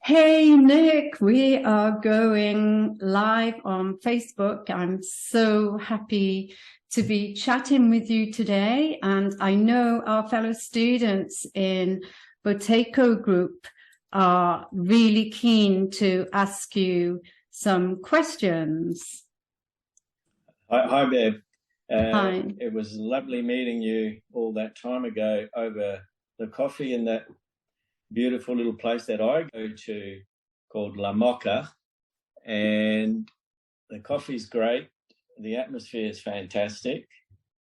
Hey, Nick, we are going live on Facebook. I'm so happy to be chatting with you today. And I know our fellow students in Boteco Group are really keen to ask you some questions. Hi, Bev. Hi. It was lovely meeting you all that time ago over the coffee in that beautiful little place that I go to called La Mocha, and the coffee's great, the atmosphere is fantastic,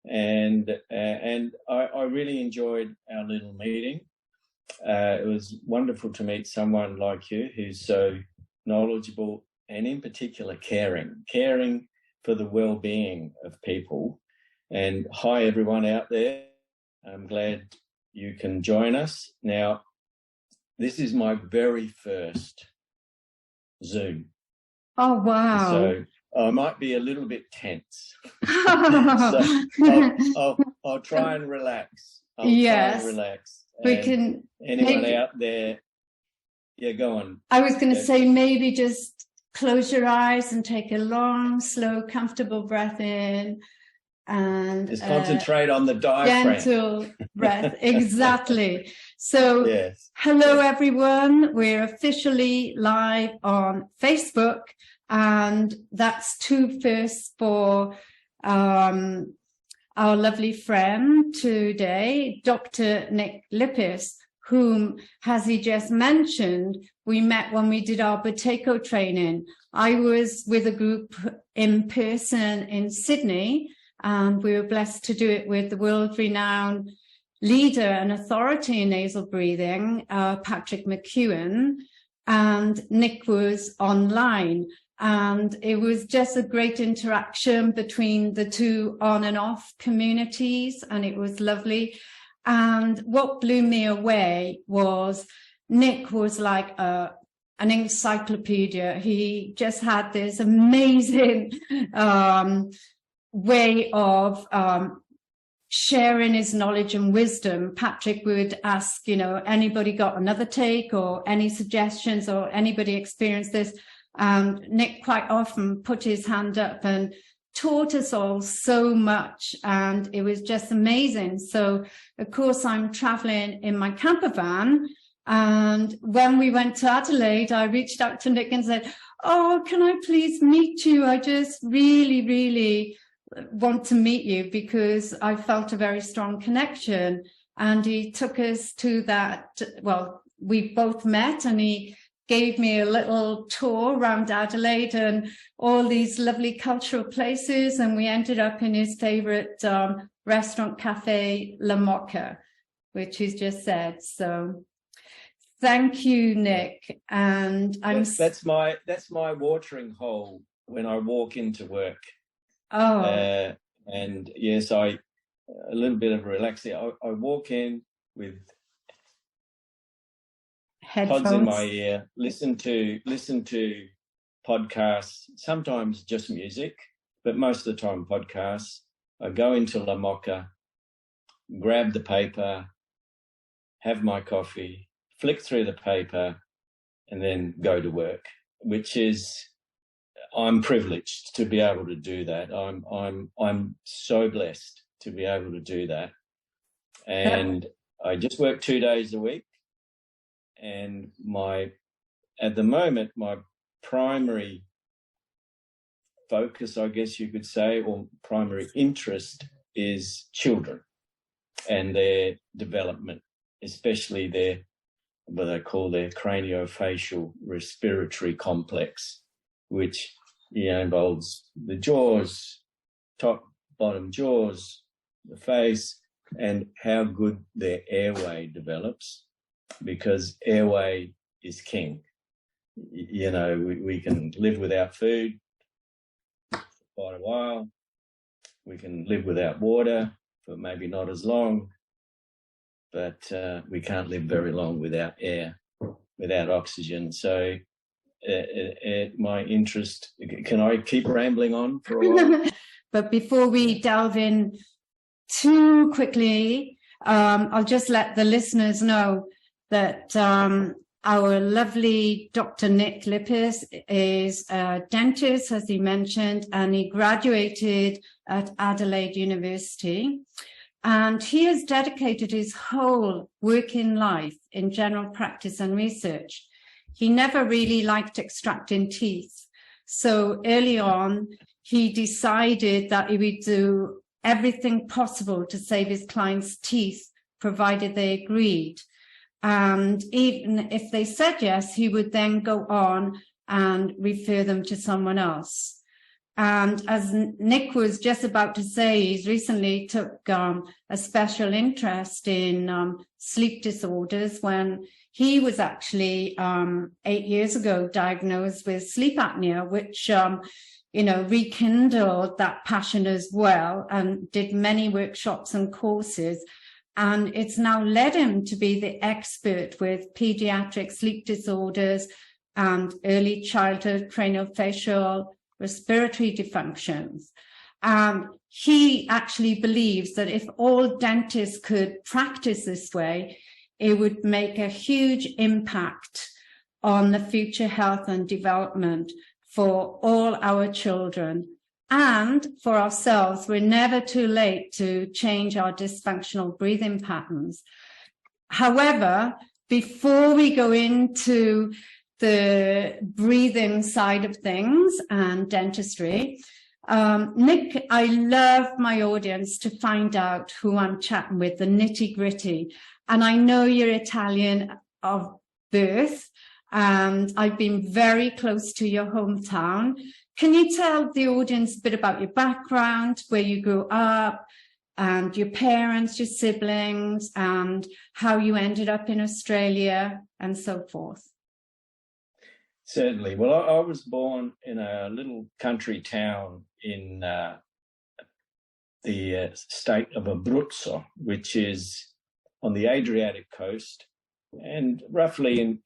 and I really enjoyed our little meeting. It was wonderful to meet someone like you who's so knowledgeable and in particular caring for the well-being of people. And hi everyone out there, I'm glad you can join us. Now, this is my very first Zoom. Oh, wow. So I might be a little bit tense. So I'll try and relax. Yes. Try and relax. We can. Anyone out there? Yeah, go on. I was going to say maybe just close your eyes and take a long, slow, comfortable breath in. And just concentrate on the diaphragm. Gentle breath, exactly. So, yes. Hello everyone. We're officially live on Facebook, and that's two firsts for our lovely friend today, Dr.Nic Lippis, whom, as he just mentioned, we met when we did our Boteco training. I was with a group in person in Sydney, and we were blessed to do it with the world-renowned leader and authority in nasal breathing, Patrick McEwen, and Nick was online. And it was just a great interaction between the two on and off communities, and it was lovely. And what blew me away was Nick was like an encyclopedia. He just had this amazing way of sharing his knowledge and wisdom. Patrick would ask, anybody got another take or any suggestions or anybody experienced this? And Nick quite often put his hand up and taught us all so much, and it was just amazing. So, of course, I'm traveling in my camper van, and when we went to Adelaide, I reached out to Nick and said, "Oh, can I please meet you? I just really want to meet you," because I felt a very strong connection. And he took us to that, well, we both met, and he gave me a little tour around Adelaide and all these lovely cultural places, and we ended up in his favorite restaurant cafe, La Mocha, which he's just said. So thank you, Nick. And that's my watering hole when I walk into work. Oh, and yes, a little bit of relaxing. I walk in with headphones, pods in my ear, listen to podcasts, sometimes just music, but most of the time podcasts. I go into La Mocha, grab the paper, have my coffee, flick through the paper, and then go to work, which is, I'm privileged to be able to do that. I'm so blessed to be able to do that. And I just work 2 days a week. And at the moment, my primary focus, I guess you could say, or primary interest is children and their development, especially what they call their craniofacial respiratory complex, which involves the jaws, top, bottom jaws, the face, and how good their airway develops, because airway is king. We can live without food for quite a while. We can live without water for maybe not as long, but we can't live very long without air, without oxygen. So my interest, can I keep rambling on for a while? But before we delve in too quickly, I'll just let the listeners know that our lovely Dr. Nic Lippis is a dentist, as he mentioned, and he graduated at Adelaide University. And he has dedicated his whole working life in general practice and research. He never really liked extracting teeth. So early on, he decided that he would do everything possible to save his clients' teeth, provided they agreed. And even if they said yes, he would then go on and refer them to someone else. And as Nick was just about to say, he's recently took a special interest in sleep disorders when he was actually 8 years ago diagnosed with sleep apnea, which rekindled that passion as well, and did many workshops and courses. And it's now led him to be the expert with pediatric sleep disorders and early childhood craniofacial respiratory dysfunctions. He actually believes that if all dentists could practice this way, it would make a huge impact on the future health and development for all our children. And for ourselves, we're never too late to change our dysfunctional breathing patterns. However, before we go into the breathing side of things and dentistry, Nick, I love my audience to find out who I'm chatting with, the nitty-gritty. And I know you're Italian of birth, and I've been very close to your hometown. Can you tell the audience a bit about your background, where you grew up, and your parents, your siblings, and how you ended up in Australia, and so forth? Certainly. Well, I was born in a little country town in the state of Abruzzo, which is on the Adriatic coast and roughly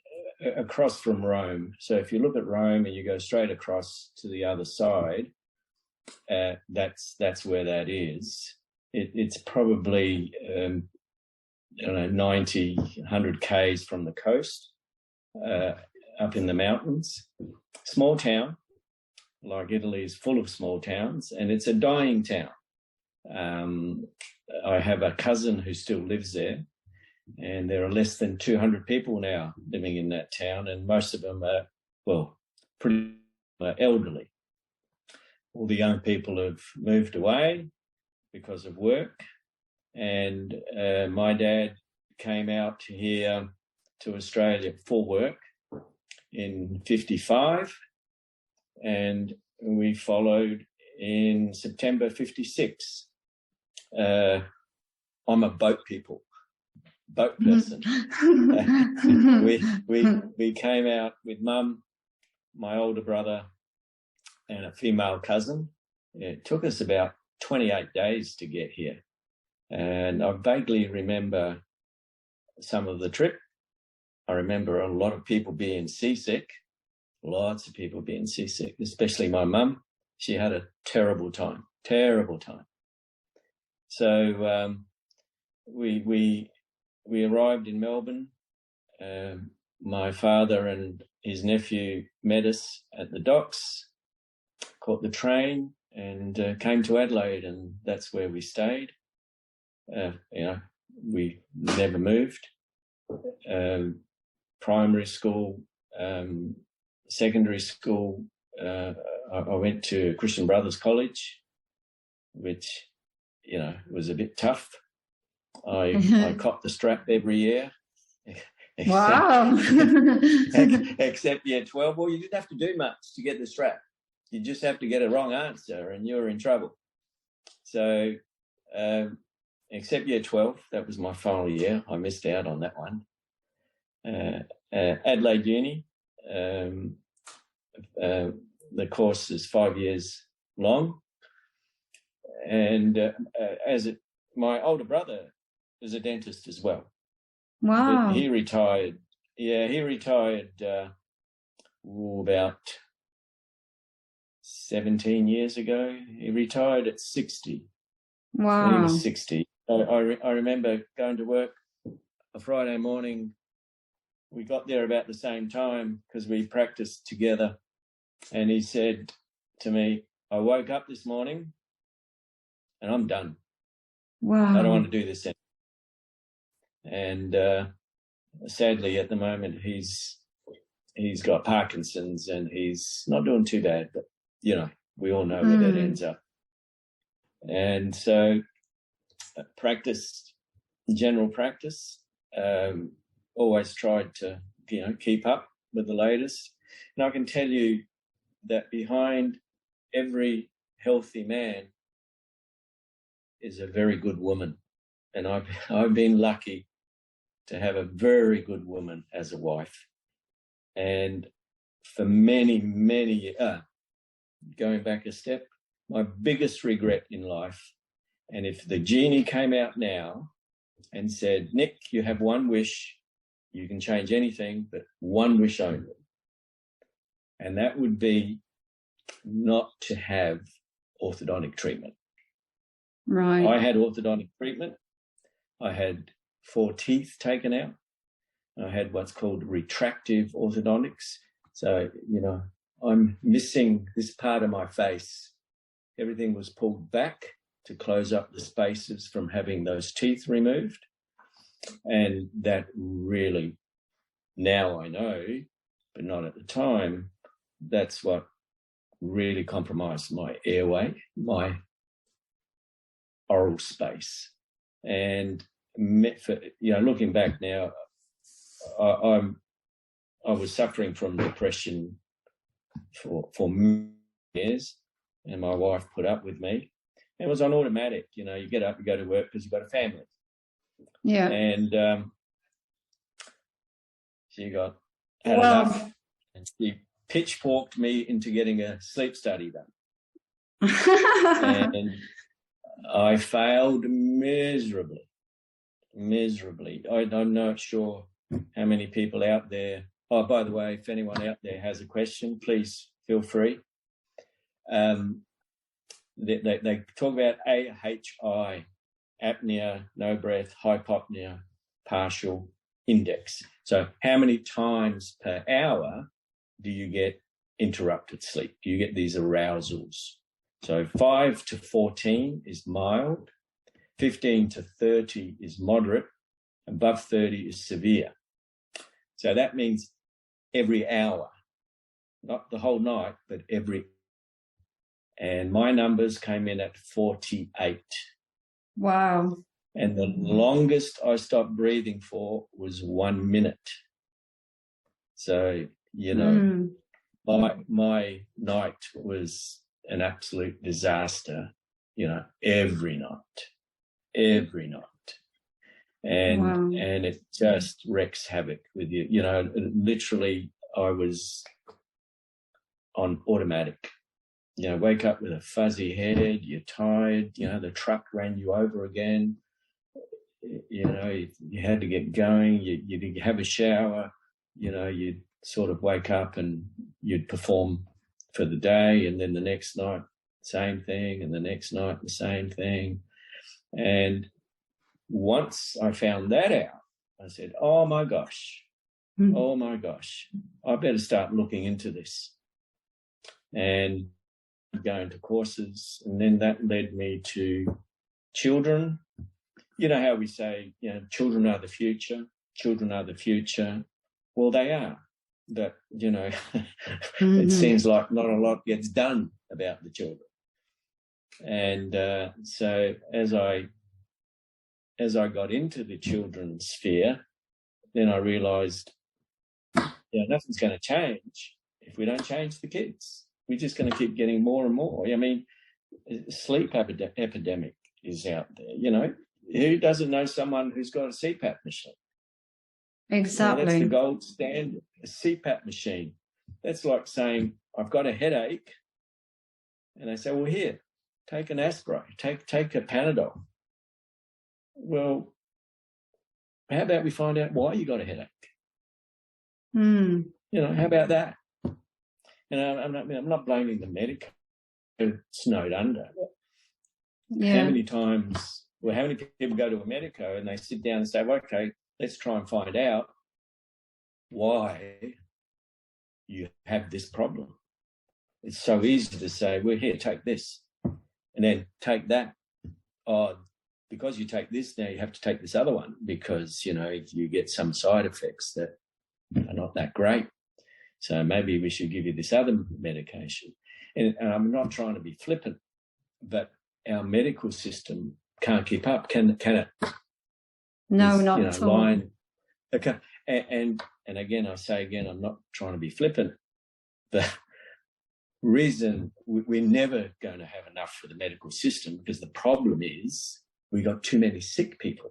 across from Rome. So if you look at Rome and you go straight across to the other side, that's where that is. It's probably 90, 100 k's from the coast, up in the mountains. Small town, like Italy is full of small towns, and it's a dying town. I have a cousin who still lives there, and there are less than 200 people now living in that town, and most of them are, well, pretty elderly. All the young people have moved away because of work, and my dad came out here to Australia for work in 55, and we followed in September 56. I'm a boat person. we came out with Mum, my older brother, and a female cousin. It took us about 28 days to get here, and I vaguely remember some of the trip. I remember a lot of people being seasick, lots of people being seasick, especially my mum. She had a terrible time. So we arrived in Melbourne. My father and his nephew met us at the docks, caught the train, and came to Adelaide, and that's where we stayed. We never moved. Primary school, secondary school, I went to Christian Brothers College, which, was a bit tough. I copped the strap every year. Wow. Except year 12. Well, you didn't have to do much to get the strap. You just have to get a wrong answer and you're in trouble. So, except year 12, that was my final year. I missed out on that one. Adelaide Uni, the course is 5 years long, and my older brother is a dentist as well. Wow. But he retired. Yeah, he retired about 17 years ago. He retired at 60. Wow. When he was 60. I remember going to work a Friday morning we got there about the same time because we practiced together. And he said to me, I woke up this morning and I'm done. Wow. I don't want to do this anymore. And sadly, at the moment, he's got Parkinson's and he's not doing too bad, but, you know, we all know where that ends up. And so general practice, always tried to, you know, keep up with the latest. And I can tell you that behind every healthy man is a very good woman. And I've been lucky to have a very good woman as a wife. And for many, many, going back a step, my biggest regret in life, and if the genie came out now and said, Nick, you have one wish, you can change anything, but one wish only. And that would be not to have orthodontic treatment. Right. I had orthodontic treatment. I had 4 teeth taken out. I had what's called retractive orthodontics. So, you know, I'm missing this part of my face. Everything was pulled back to close up the spaces from having those teeth removed. And that really, now I know, but not at the time, that's what really compromised my airway, my oral space. And, you know, looking back now, I was suffering from depression for years, and my wife put up with me. It was on automatic. You know, you get up, you go to work because you've got a family. Yeah. And she had enough, and she pitchforked me into getting a sleep study done. And I failed miserably. I'm not sure how many people out there. Oh, by the way, if anyone out there has a question, please feel free. They talk about AHI, apnea, no breath, hypopnea, partial index. So how many times per hour do you get interrupted sleep? Do you get these arousals? So 5 to 14 is mild, 15 to 30 is moderate, above 30 is severe. So that means every hour, not the whole night, but every. And my numbers came in at 48. Wow. And the longest I stopped breathing for was 1 minute. So, you know, my night was an absolute disaster, you know, every night. And and it just wreaks havoc with you. You know, literally I was on automatic. You know, wake up with a fuzzy head, you're tired, you know, the truck ran you over again. You know, you had to get going, you have a shower, you know, you'd sort of wake up and you'd perform for the day, and then the next night, same thing, and the next night, the same thing. And once I found that out, I said, oh my gosh, I better start looking into this. And going to courses, and then that led me to children. You know how we say, you know, children are the future. Well, they are, but, you know, it seems like not a lot gets done about the children. And so as I got into the children's sphere, then I realised, you know, nothing's going to change if we don't change the kids. We're just going to keep getting more and more. I mean, sleep epidemic is out there. You know, who doesn't know someone who's got a CPAP machine? Exactly. You know, that's the gold standard, a CPAP machine. That's like saying, I've got a headache. And they say, well, here, take an aspirin, take a Panadol. Well, how about we find out why you got a headache? You know, how about that? And I'm not blaming the medic who snowed under. Yeah. How many people go to a medico and they sit down and say, well, okay, let's try and find out. why you have this problem. It's so easy to say, well, here, take this, and then take that. Oh, because you take this, now you have to take this other one because, you know, you get some side effects that are not that great. So maybe we should give you this other medication. And I'm not trying to be flippant, but our medical system can't keep up. Can it? No, not at all. Okay. And again, I say again, I'm not trying to be flippant. The reason we're never going to have enough for the medical system, because the problem is we got too many sick people.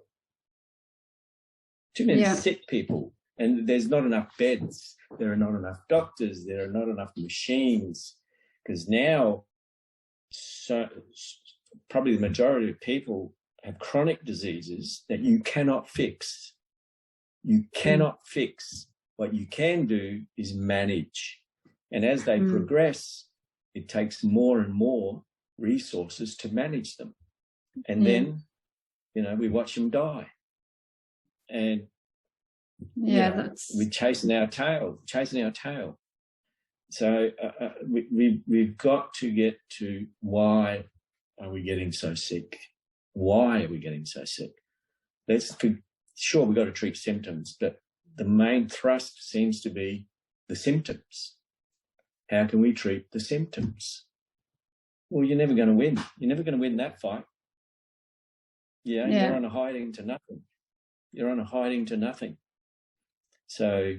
Too many sick people. And there's not enough beds. There are not enough doctors. There are not enough machines. Because now, probably the majority of people have chronic diseases that you cannot fix. You cannot fix. What you can do is manage. And as they progress, it takes more and more resources to manage them. And then, you know, we watch them die. And we're chasing our tail. So we've got to get to why are we getting so sick? Why are we getting so sick? Sure, we've got to treat symptoms, but the main thrust seems to be the symptoms. How can we treat the symptoms? Well, you're never going to win. You're never going to win that fight. You're on a hiding to nothing. You're on a hiding to nothing. So,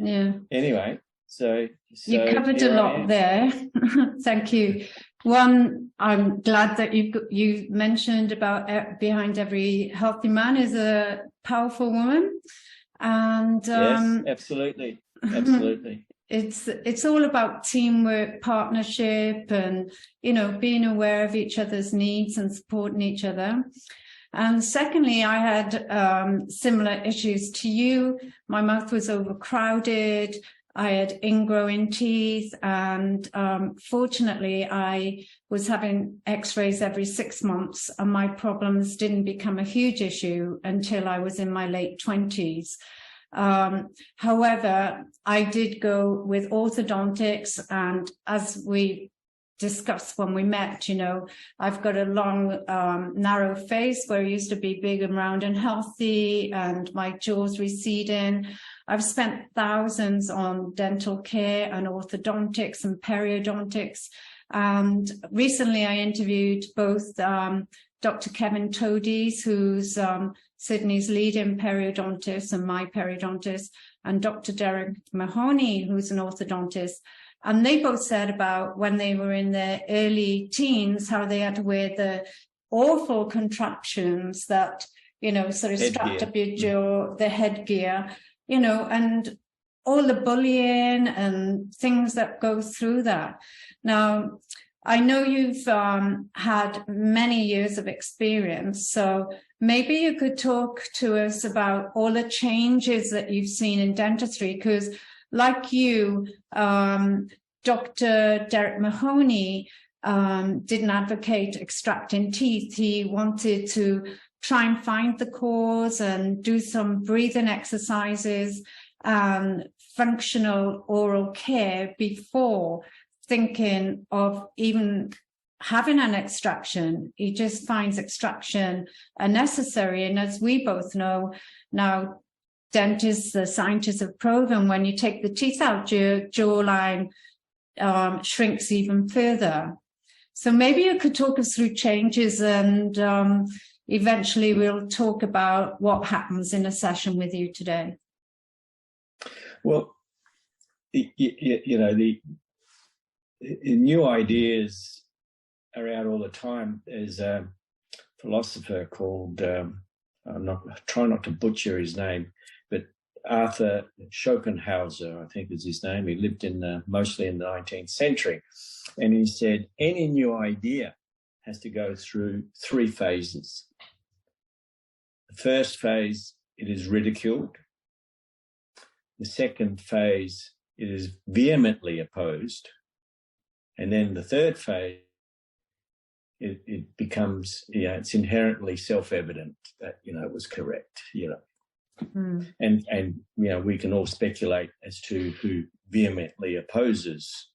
anyway, so you covered a lot there. Thank you. One, I'm glad that you mentioned about behind every healthy man is a powerful woman. And yes, absolutely. It's all about teamwork, partnership, and, you know, being aware of each other's needs and supporting each other. And secondly, I had similar issues to you. My mouth was overcrowded. I had ingrowing teeth, and fortunately, I was having x-rays every 6 months, and my problems didn't become a huge issue until I was in my late 20s. However, I did go with orthodontics, and as we discussed when we met, you know, I've got a long, narrow face where I used to be big and round and healthy, and my jaw's receding. I've spent thousands on dental care and orthodontics and periodontics. And recently I interviewed both Dr. Kevin Todies, who's Sydney's leading periodontist and my periodontist, and Dr. Derek Mahoney, who's an orthodontist. And they both said about when they were in their early teens, how they had to wear the awful contraptions that, you know, sort of strapped up your jaw, the headgear, you know, and all the bullying and things that go through that. Now, I know you've had many years of experience, so maybe you could talk to us about all the changes that you've seen in dentistry, because like you, Dr. Derek Mahoney didn't advocate extracting teeth. He wanted to try and find the cause and do some breathing exercises and functional oral care before thinking of even having an extraction. He just finds extraction unnecessary. And as we both know now, dentists, the scientists have proven when you take the teeth out, your jawline shrinks even further. So maybe you could talk us through changes, and eventually we'll talk about what happens in a session with you today. Well, you know, the new ideas are out all the time. There's a philosopher called, try not to butcher his name, but Arthur Schopenhauer, I think is his name. He lived mostly in the 19th century. And he said, any new idea has to go through 3 phases. The first phase, it is ridiculed. The second phase, it is vehemently opposed. And then the third phase, it becomes, you know, it's inherently self-evident that, you know, it was correct, you know. And we can all speculate as to who vehemently opposes,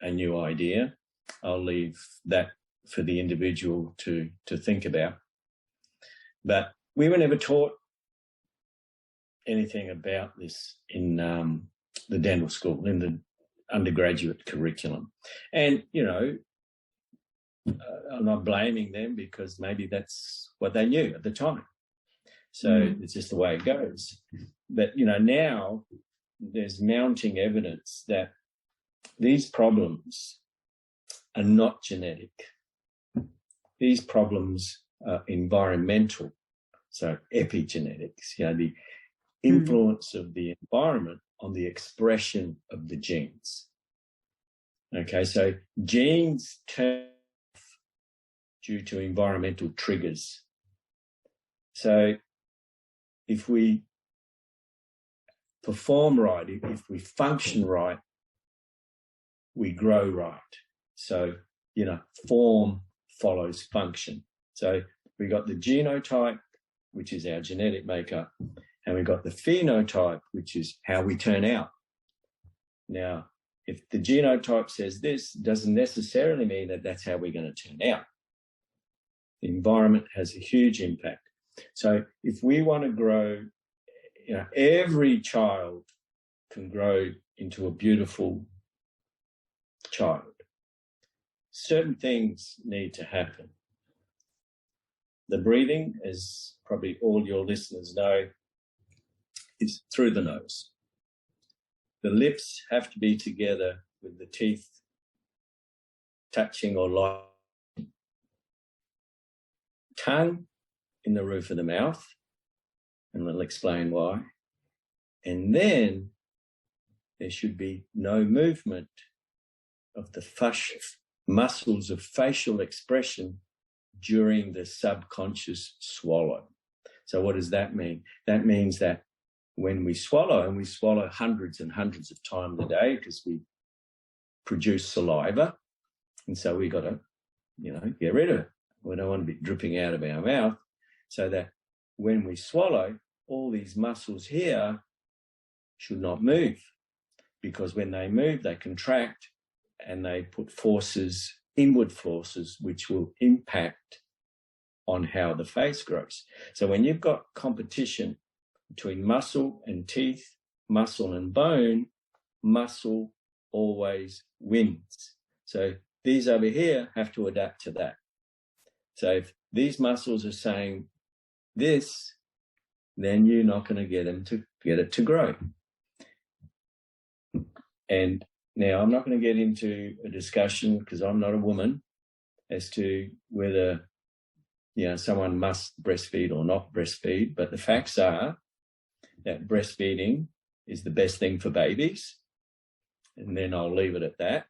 a new idea. I'll leave that for the individual to think about. But we were never taught anything about this in the dental school, in the undergraduate curriculum. And, I'm not blaming them because maybe that's what they knew at the time. So it's just the way it goes. But, now there's mounting evidence that these problems are not genetic. These problems are environmental, so epigenetics, the influence of the environment on the expression of the genes. Okay, so genes turn off due to environmental triggers. So if we perform right, if we function right, we grow right. So, form follows function. So we got the genotype, which is our genetic makeup, and we got the phenotype, which is how we turn out. Now, if the genotype says this, doesn't necessarily mean that that's how we're going to turn out. The environment has a huge impact. So if we want to grow, every child can grow into a beautiful child. Certain things need to happen. The breathing, as probably all your listeners know, is through the nose. The lips have to be together with the teeth touching or lining. Tongue in the roof of the mouth, and we'll explain why. And then there should be no movement of the muscles of facial expression during the subconscious swallow. So what does that mean? That means that when we swallow, and we swallow hundreds and hundreds of times a day because we produce saliva, and so we got to, get rid of it. We don't want to be dripping out of our mouth, so that when we swallow, all these muscles here should not move, because when they move, they contract and they put forces, inward forces, which will impact on how the face grows. So when you've got competition between muscle and teeth, muscle and bone, muscle always wins. So these over here have to adapt to that. So if these muscles are saying this, then you're not going to get it to grow. And now I'm not going to get into a discussion, because I'm not a woman, as to whether someone must breastfeed or not breastfeed, but the facts are that breastfeeding is the best thing for babies, and then I'll leave it at that.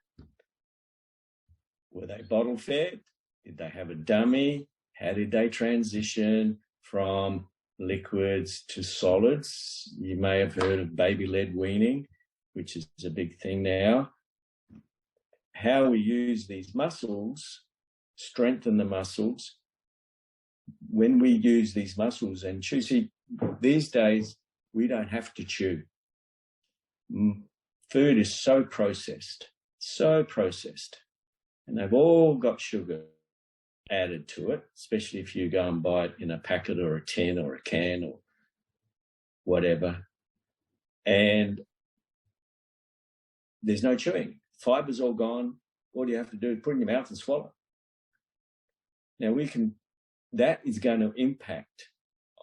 Were they bottle fed? Did they have a dummy? How did they transition from liquids to solids? You may have heard of baby-led weaning, which is a big thing now. How we use these muscles, strengthen the muscles. When we use these muscles and chew, see, these days we don't have to chew. Food is so processed, and they've all got sugar added to it, especially if you go and buy it in a packet or a tin or a can or whatever. And there's no chewing. Fiber's all gone. All you have to do is put it in your mouth and swallow. Now that is going to impact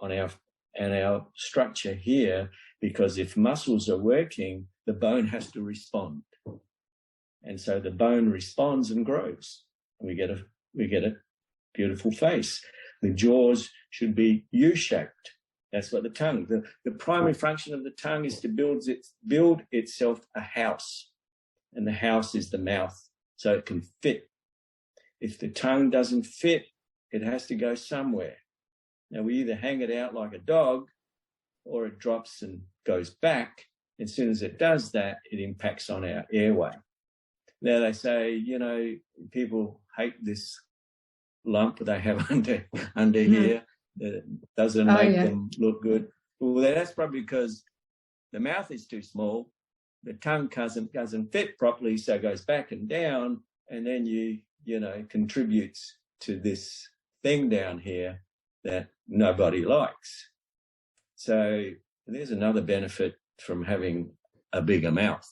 on our structure here, because if muscles are working, the bone has to respond. And so the bone responds and grows. And we get a beautiful face. The jaws should be U-shaped. That's what the tongue. The primary function of the tongue is to build itself a house, and the house is the mouth, so it can fit. If the tongue doesn't fit, it has to go somewhere. Now, we either hang it out like a dog, or it drops and goes back. As soon as it does that, it impacts on our airway. Now, they say, people hate this lump they have under here that doesn't make them look good. Well, that's probably because the mouth is too small, the tongue doesn't fit properly, so it goes back and down, and then you know, contributes to this thing down here that nobody likes. So there's another benefit from having a bigger mouth.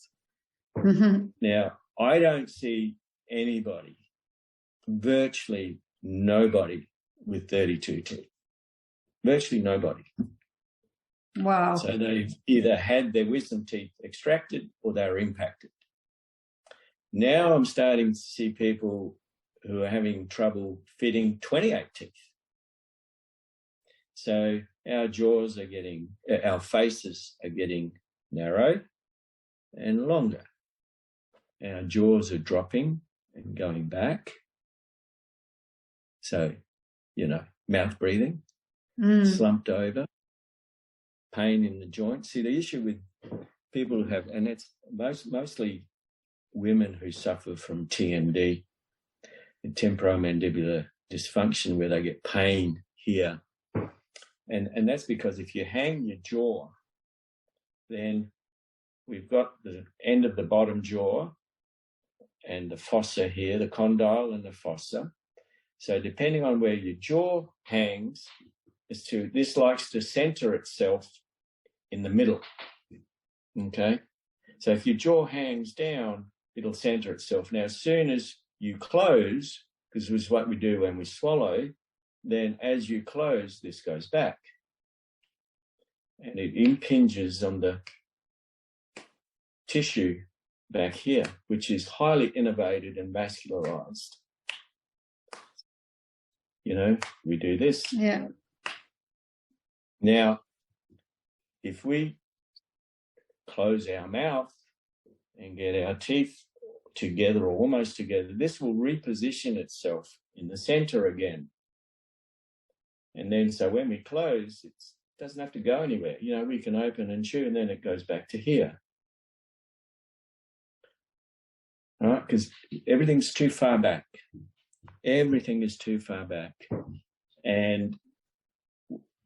Mm-hmm. Now, I don't see anybody, virtually nobody, with 32 teeth. Virtually nobody. Wow. So they've either had their wisdom teeth extracted or they were impacted. Now I'm starting to see people who are having trouble fitting 28 teeth. So our jaws are getting, our faces are getting narrow and longer. Our jaws are dropping and going back. So, you know, mouth breathing, slumped over, pain in the joints. See, the issue with people who have, and it's mostly women who suffer from TMD, temporomandibular dysfunction, where they get pain here. And that's because if you hang your jaw, then we've got the end of the bottom jaw and the fossa here, the condyle and the fossa. So depending on where your jaw hangs, this likes to center itself in the middle. Okay? So if your jaw hangs down, it'll center itself. Now, as soon as you close, because this is what we do when we swallow, then as you close, this goes back. And it impinges on the tissue back here, which is highly innervated and vascularized. You know, we do this. Yeah. Now, if we close our mouth and get our teeth together or almost together, this will reposition itself in the center again. And then, so when we close, it doesn't have to go anywhere. You know, we can open and chew, and then it goes back to here. All right, because everything's too far back. Everything is too far back. And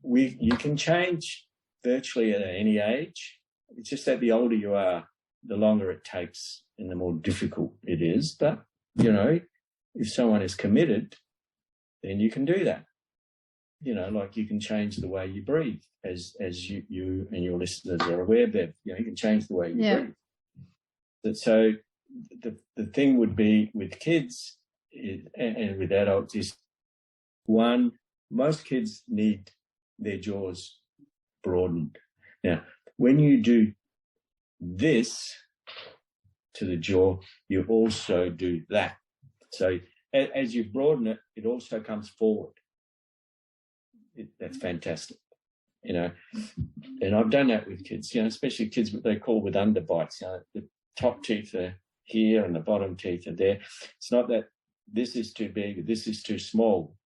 you can change virtually at any age. It's just that the older you are, the longer it takes and the more difficult it is. But, you know, if someone is committed, then you can do that. You know, like you can change the way you breathe, as you and your listeners are aware, Bev. You know, you can change the way you breathe. But so the thing would be with kids and with adults is, one, most kids need their jaws broadened. Now, when you do this to the jaw, you also do that. So as you broaden it, it also comes forward. That's fantastic, you know. And I've done that with kids, you know, especially kids what they call with underbites. You know, the top teeth are here and the bottom teeth are there. It's not that this is too big or this is too small.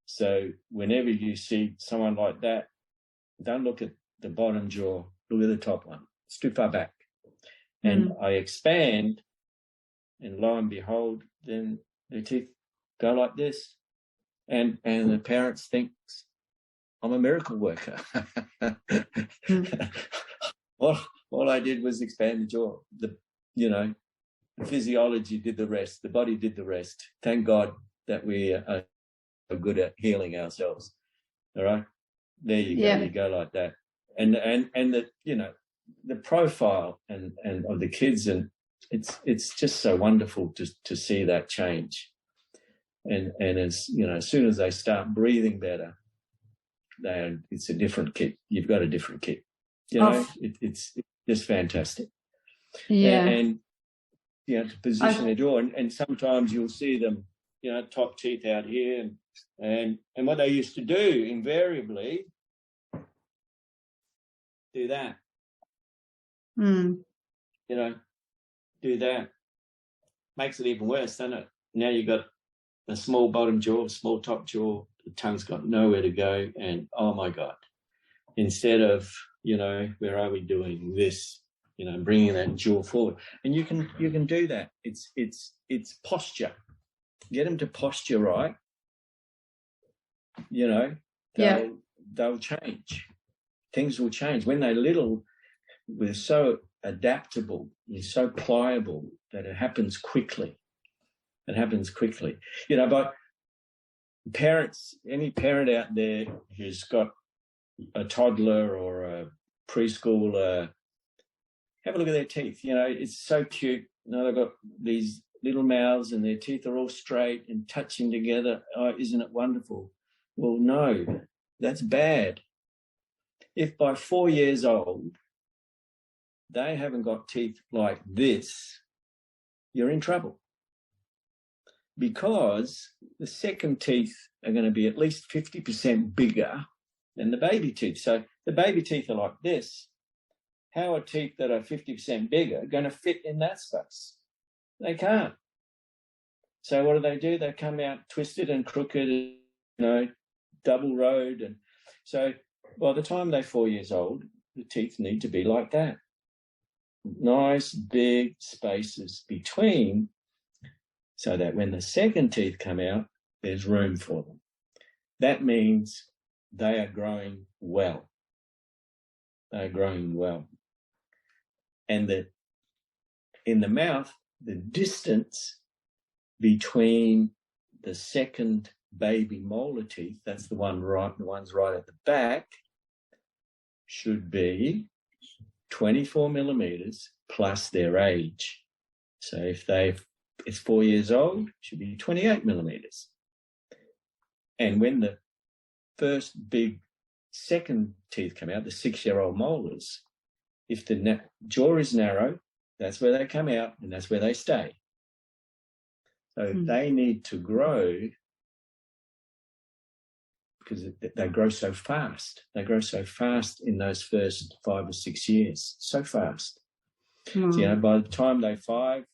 So whenever you see someone like that, don't look at the bottom jaw, look at the top one. It's too far back. And I expand, and lo and behold, then the teeth go like this. And the parents think I'm a miracle worker. All I did was expand the jaw. The physiology did the rest. The body did the rest. Thank God that we are good at healing ourselves. All right, there you go. You go like that, and the, you know, the profile and of the kids, and it's just so wonderful to see that change. And as you know, as soon as they start breathing better, it's a different kit. You've got a different kit. You know, it's just fantastic. Yeah. And you know, to position their jaw, and sometimes you'll see them, you know, top teeth out here, and what they used to do invariably, do that. You know, do that. Makes it even worse, doesn't it? Now you've got a small bottom jaw, small top jaw, the tongue's got nowhere to go, and oh my God. Instead of, you know, where are we doing this? You know, bringing that jaw forward. And you can do that. It's posture. Get them to posture right. You know, they'll change. things will change. When they're little, we're so adaptable, we're so pliable that it happens quickly. It happens quickly. You know, but parents, any parent out there who's got a toddler or a preschooler, have a look at their teeth. You know, it's so cute. You know, they've got these little mouths and their teeth are all straight and touching together. Oh, isn't it wonderful? Well, no, that's bad. If by 4 years old, they haven't got teeth like this, you're in trouble. Because the second teeth are going to be at least 50% bigger than the baby teeth. So the baby teeth are like this. How are teeth that are 50% bigger going to fit in that space? They can't. So what do? They come out twisted and crooked, you know, double rowed. And so by the time they're 4 years old, the teeth need to be like that. Nice, big spaces between, so that when the second teeth come out, there's room for them. That means they are growing well. They're growing well. And in the mouth, the distance between the second baby molar teeth, that's the ones right at the back, should be 24 millimeters plus their age. So if it's 4 years old, it should be 28 millimeters. And when the first big second teeth come out, the 6-year-old molars, if the jaw is narrow, that's where they come out and that's where they stay. So they need to grow because they grow so fast. They grow so fast in those first 5 or 6 years, so fast. So, you know, by the time they're 5,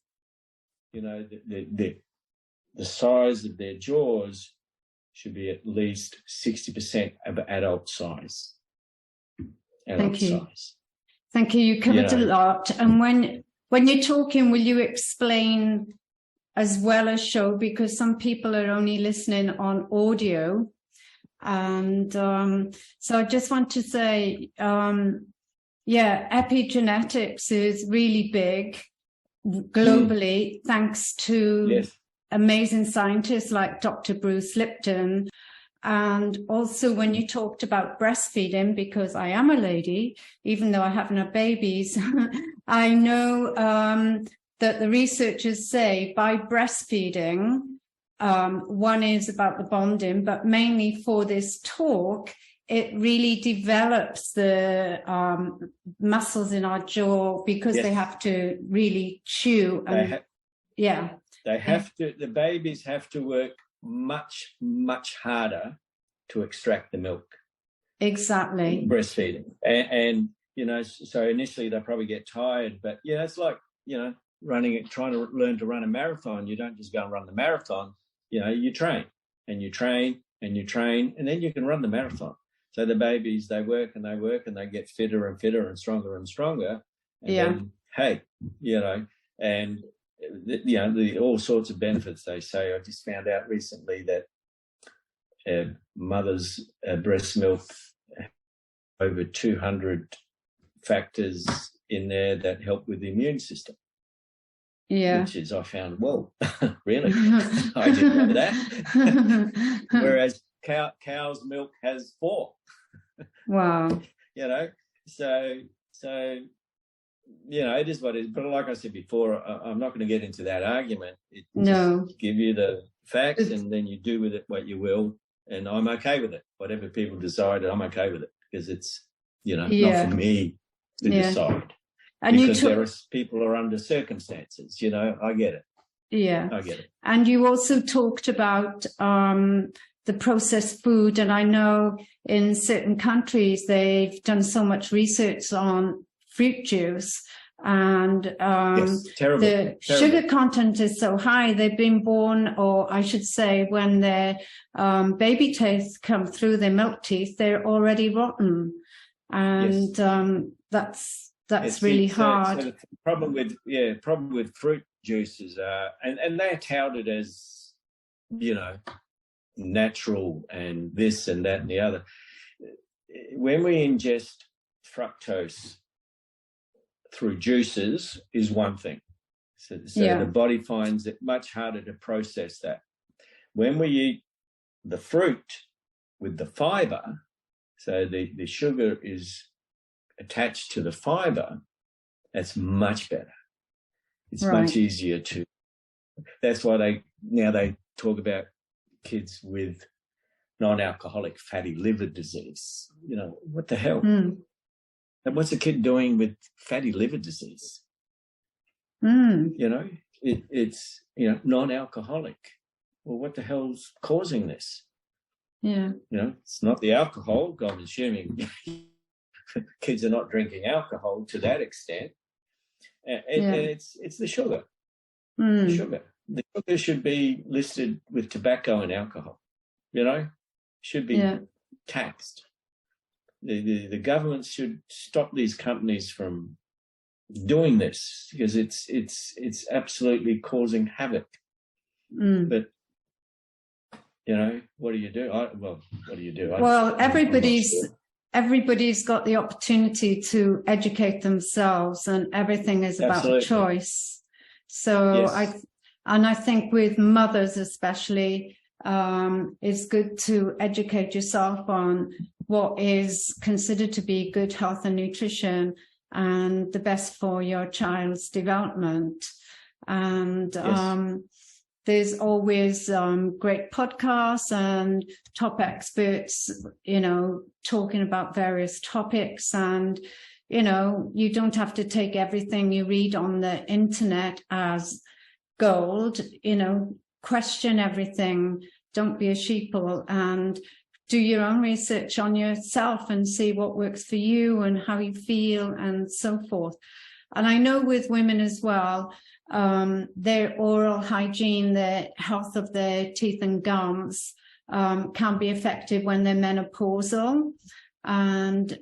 you know, the size of their jaws should be at least 60% of adult size. Thank you. Thank you. You covered a lot. And when you're talking, will you explain as well as show, because some people are only listening on audio. And so I just want to say, epigenetics is really big globally, thanks to amazing scientists like Dr. Bruce Lipton. And also when you talked about breastfeeding, because I am a lady, even though I haven't had babies, I know that the researchers say by breastfeeding, one is about the bonding, but mainly for this talk, it really develops the muscles in our jaw because they have to really chew. And, they have to, the babies have to work much, much harder to extract the milk. Exactly. Breastfeeding. And you know, so initially they probably get tired, but yeah, it's like, you know, trying to learn to run a marathon. You don't just go and run the marathon. You know, you train and you train and you train, and then you can run the marathon. So the babies, they work and they work and they get fitter and fitter and stronger. And then, hey, you know, and, you know, all sorts of benefits they say. I just found out recently that mother's breast milk, over 200 factors in there that help with the immune system. Yeah. Which is, I found, whoa, really? I didn't know that. Whereas cow's milk has 4. Wow. You know, so, you know, it is what it is. But like I said before, I'm not going to get into that argument. Just give you the facts and then you do with it what you will. And I'm okay with it. Whatever people decide, I'm okay with it because it's, you know, not for me to decide. And because people are under circumstances, you know, I get it. Yeah. I get it. And you also talked about the processed food. And I know in certain countries, they've done so much research on fruit juice. And the sugar content is so high, they've been born, or I should say, when their baby teeth come through their milk teeth, they're already rotten. And that's really hard. So the problem with fruit juices and they're touted as, you know, natural and this and that and the other. When we ingest fructose through juices is one thing. So the body finds it much harder to process that. When we eat the fruit with the fibre, so the sugar is attached to the fibre, that's much better. It's much easier to. That's why they talk about kids with non-alcoholic fatty liver disease. You know, what the hell? And what's a kid doing with fatty liver disease? You know, it's non-alcoholic. Well, what the hell's causing this? Yeah. You know, it's not the alcohol. I'm assuming kids are not drinking alcohol to that extent. And it's the sugar. The sugar. The sugar should be listed with tobacco and alcohol. You know, should be taxed. The government should stop these companies from doing this because it's absolutely causing havoc. But you know, what do you do? What do you do? Well, everybody's got the opportunity to educate themselves, and everything is about choice. So I think with mothers especially, it's good to educate yourself on what is considered to be good health and nutrition and the best for your child's development. And there's always great podcasts and top experts, you know, talking about various topics. And, you know, you don't have to take everything you read on the internet as gold. You know, question everything. Don't be a sheeple, and do your own research on yourself and see what works for you and how you feel and so forth. And I know with women as well, their oral hygiene, the health of their teeth and gums can be affected when they're menopausal and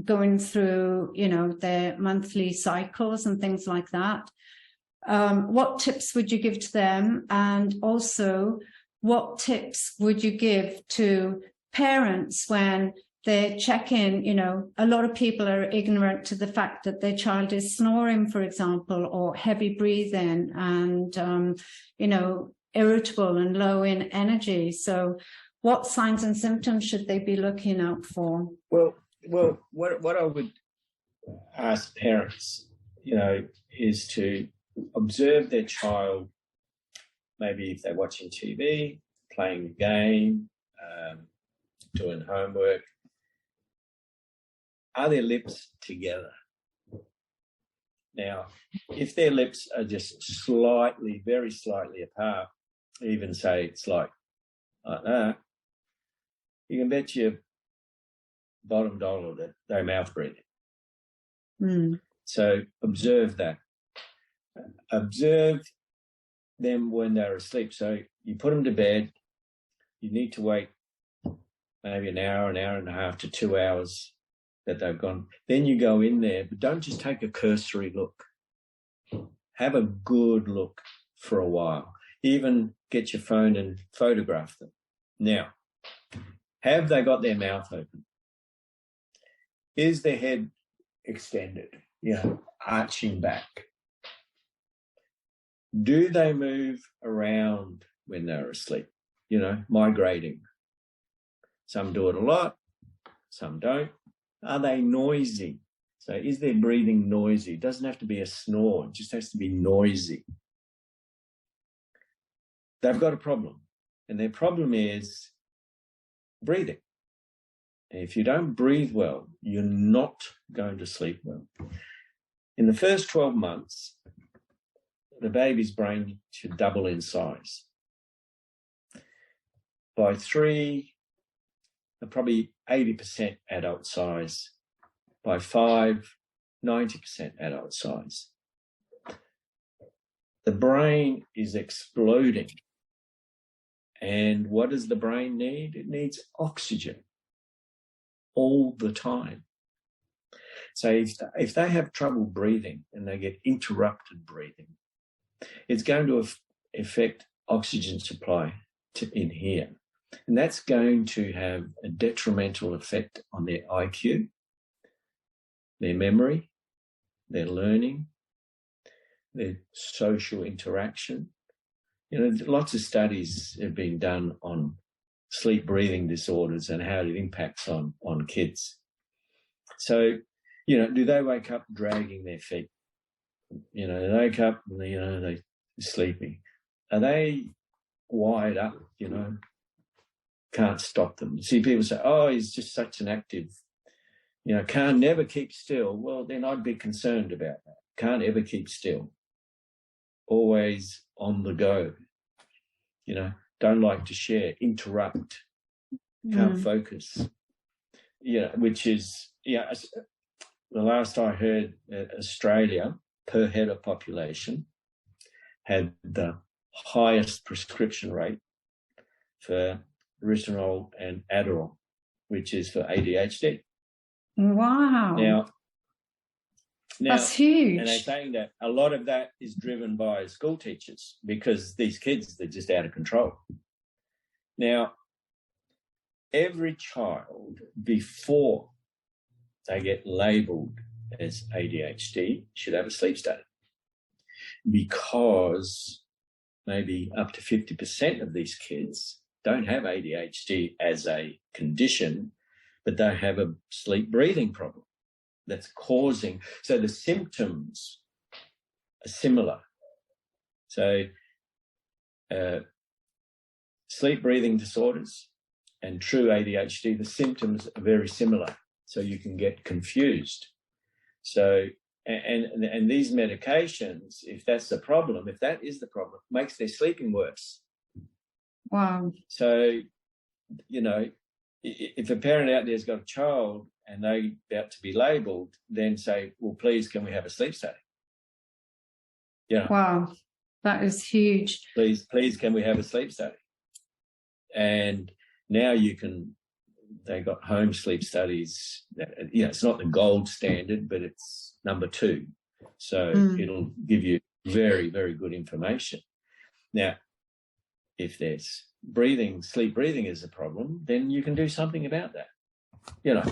going through, you know, their monthly cycles and things like that. What tips would you give to them? And also, what tips would you give to parents when they're checking? You know, a lot of people are ignorant to the fact that their child is snoring, for example, or heavy breathing and, you know, irritable and low in energy. So what signs and symptoms should they be looking out for? Well, what I would ask parents, you know, is to observe their child, maybe if they're watching TV, playing a game, doing homework. Are their lips together? Now, if their lips are just slightly, very slightly apart, even say it's like that, you can bet your bottom dollar that they're mouth breathing. So observe that. Observe them when they're asleep. So you put them to bed, you need to wait maybe an hour and a half to 2 hours that they've gone. Then you go in there, but don't just take a cursory look. Have a good look for a while. Even get your phone and photograph them. Now, have they got their mouth open? Is their head extended, you know, arching back? Do they move around when they're asleep? You know, migrating. Some do it a lot, some don't. Are they noisy? So is their breathing noisy? It doesn't have to be a snore, it just has to be noisy. They've got a problem, and their problem is breathing. And if you don't breathe well, you're not going to sleep well. In the first 12 months, the baby's brain should double in size. By 3, they're probably 80% adult size. By 5, 90% adult size. The brain is exploding. And what does the brain need? It needs oxygen all the time. So if they have trouble breathing and they get interrupted breathing, it's going to affect oxygen supply in here. And that's going to have a detrimental effect on their IQ, their memory, their learning, their social interaction. You know, lots of studies have been done on sleep breathing disorders and how it impacts on kids. So, you know, do they wake up dragging their feet? You know, they wake up and, you know, they're sleeping. Are they wired up, you know? Can't stop them. See, people say, oh, he's just such an active, you know, can't never keep still. Well, then I'd be concerned about that. Can't ever keep still. Always on the go. You know, don't like to share, interrupt, can't focus. Yeah, which is, yeah, the last I heard, Australia, per head of population, had the highest prescription rate for Risperidone and Adderall, which is for ADHD. Wow. Now, that's huge. And they're saying that a lot of that is driven by school teachers because these kids, they're just out of control. Now, every child, before they get labelled as ADHD, should have a sleep study, because maybe up to 50% of these kids don't have ADHD as a condition, but they have a sleep breathing problem that's causing. So the symptoms are similar. So sleep breathing disorders and true ADHD, the symptoms are very similar. So you can get confused. So, and these medications, if that's the problem, if that is the problem, makes their sleeping worse. Wow. So, you know, if a parent out there's got a child and they're about to be labelled, then say, well, please, can we have a sleep study? Yeah. Wow, that is huge. Please, can we have a sleep study? And now you can, they got home sleep studies. You know, it's not the gold standard, but it's number 2. So it'll give you very, very good information. Now, if there's sleep breathing is a problem, then you can do something about that, you know,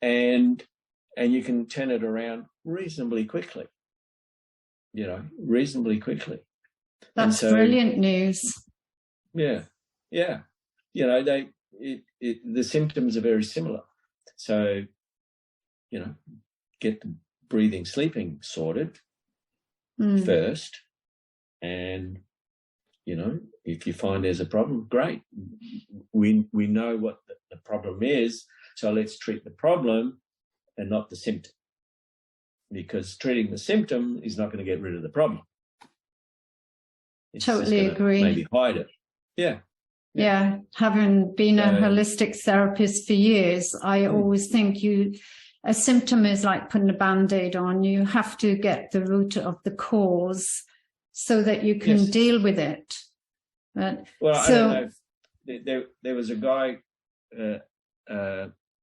and you can turn it around reasonably quickly, you know, That's brilliant news. Yeah. Yeah. You know, the symptoms are very similar. So, you know, get the breathing, sleeping sorted first, and, you know, if you find there's a problem, great. We know what the problem is, so let's treat the problem and not the symptom, because treating the symptom is not going to get rid of the problem. It's totally agree. Maybe hide it. Yeah. Yeah. Having been a holistic therapist for years, I always think a symptom is like putting a Band-Aid on. You have to get the root of the cause so that you can deal with it. But, well, I don't know if there was a guy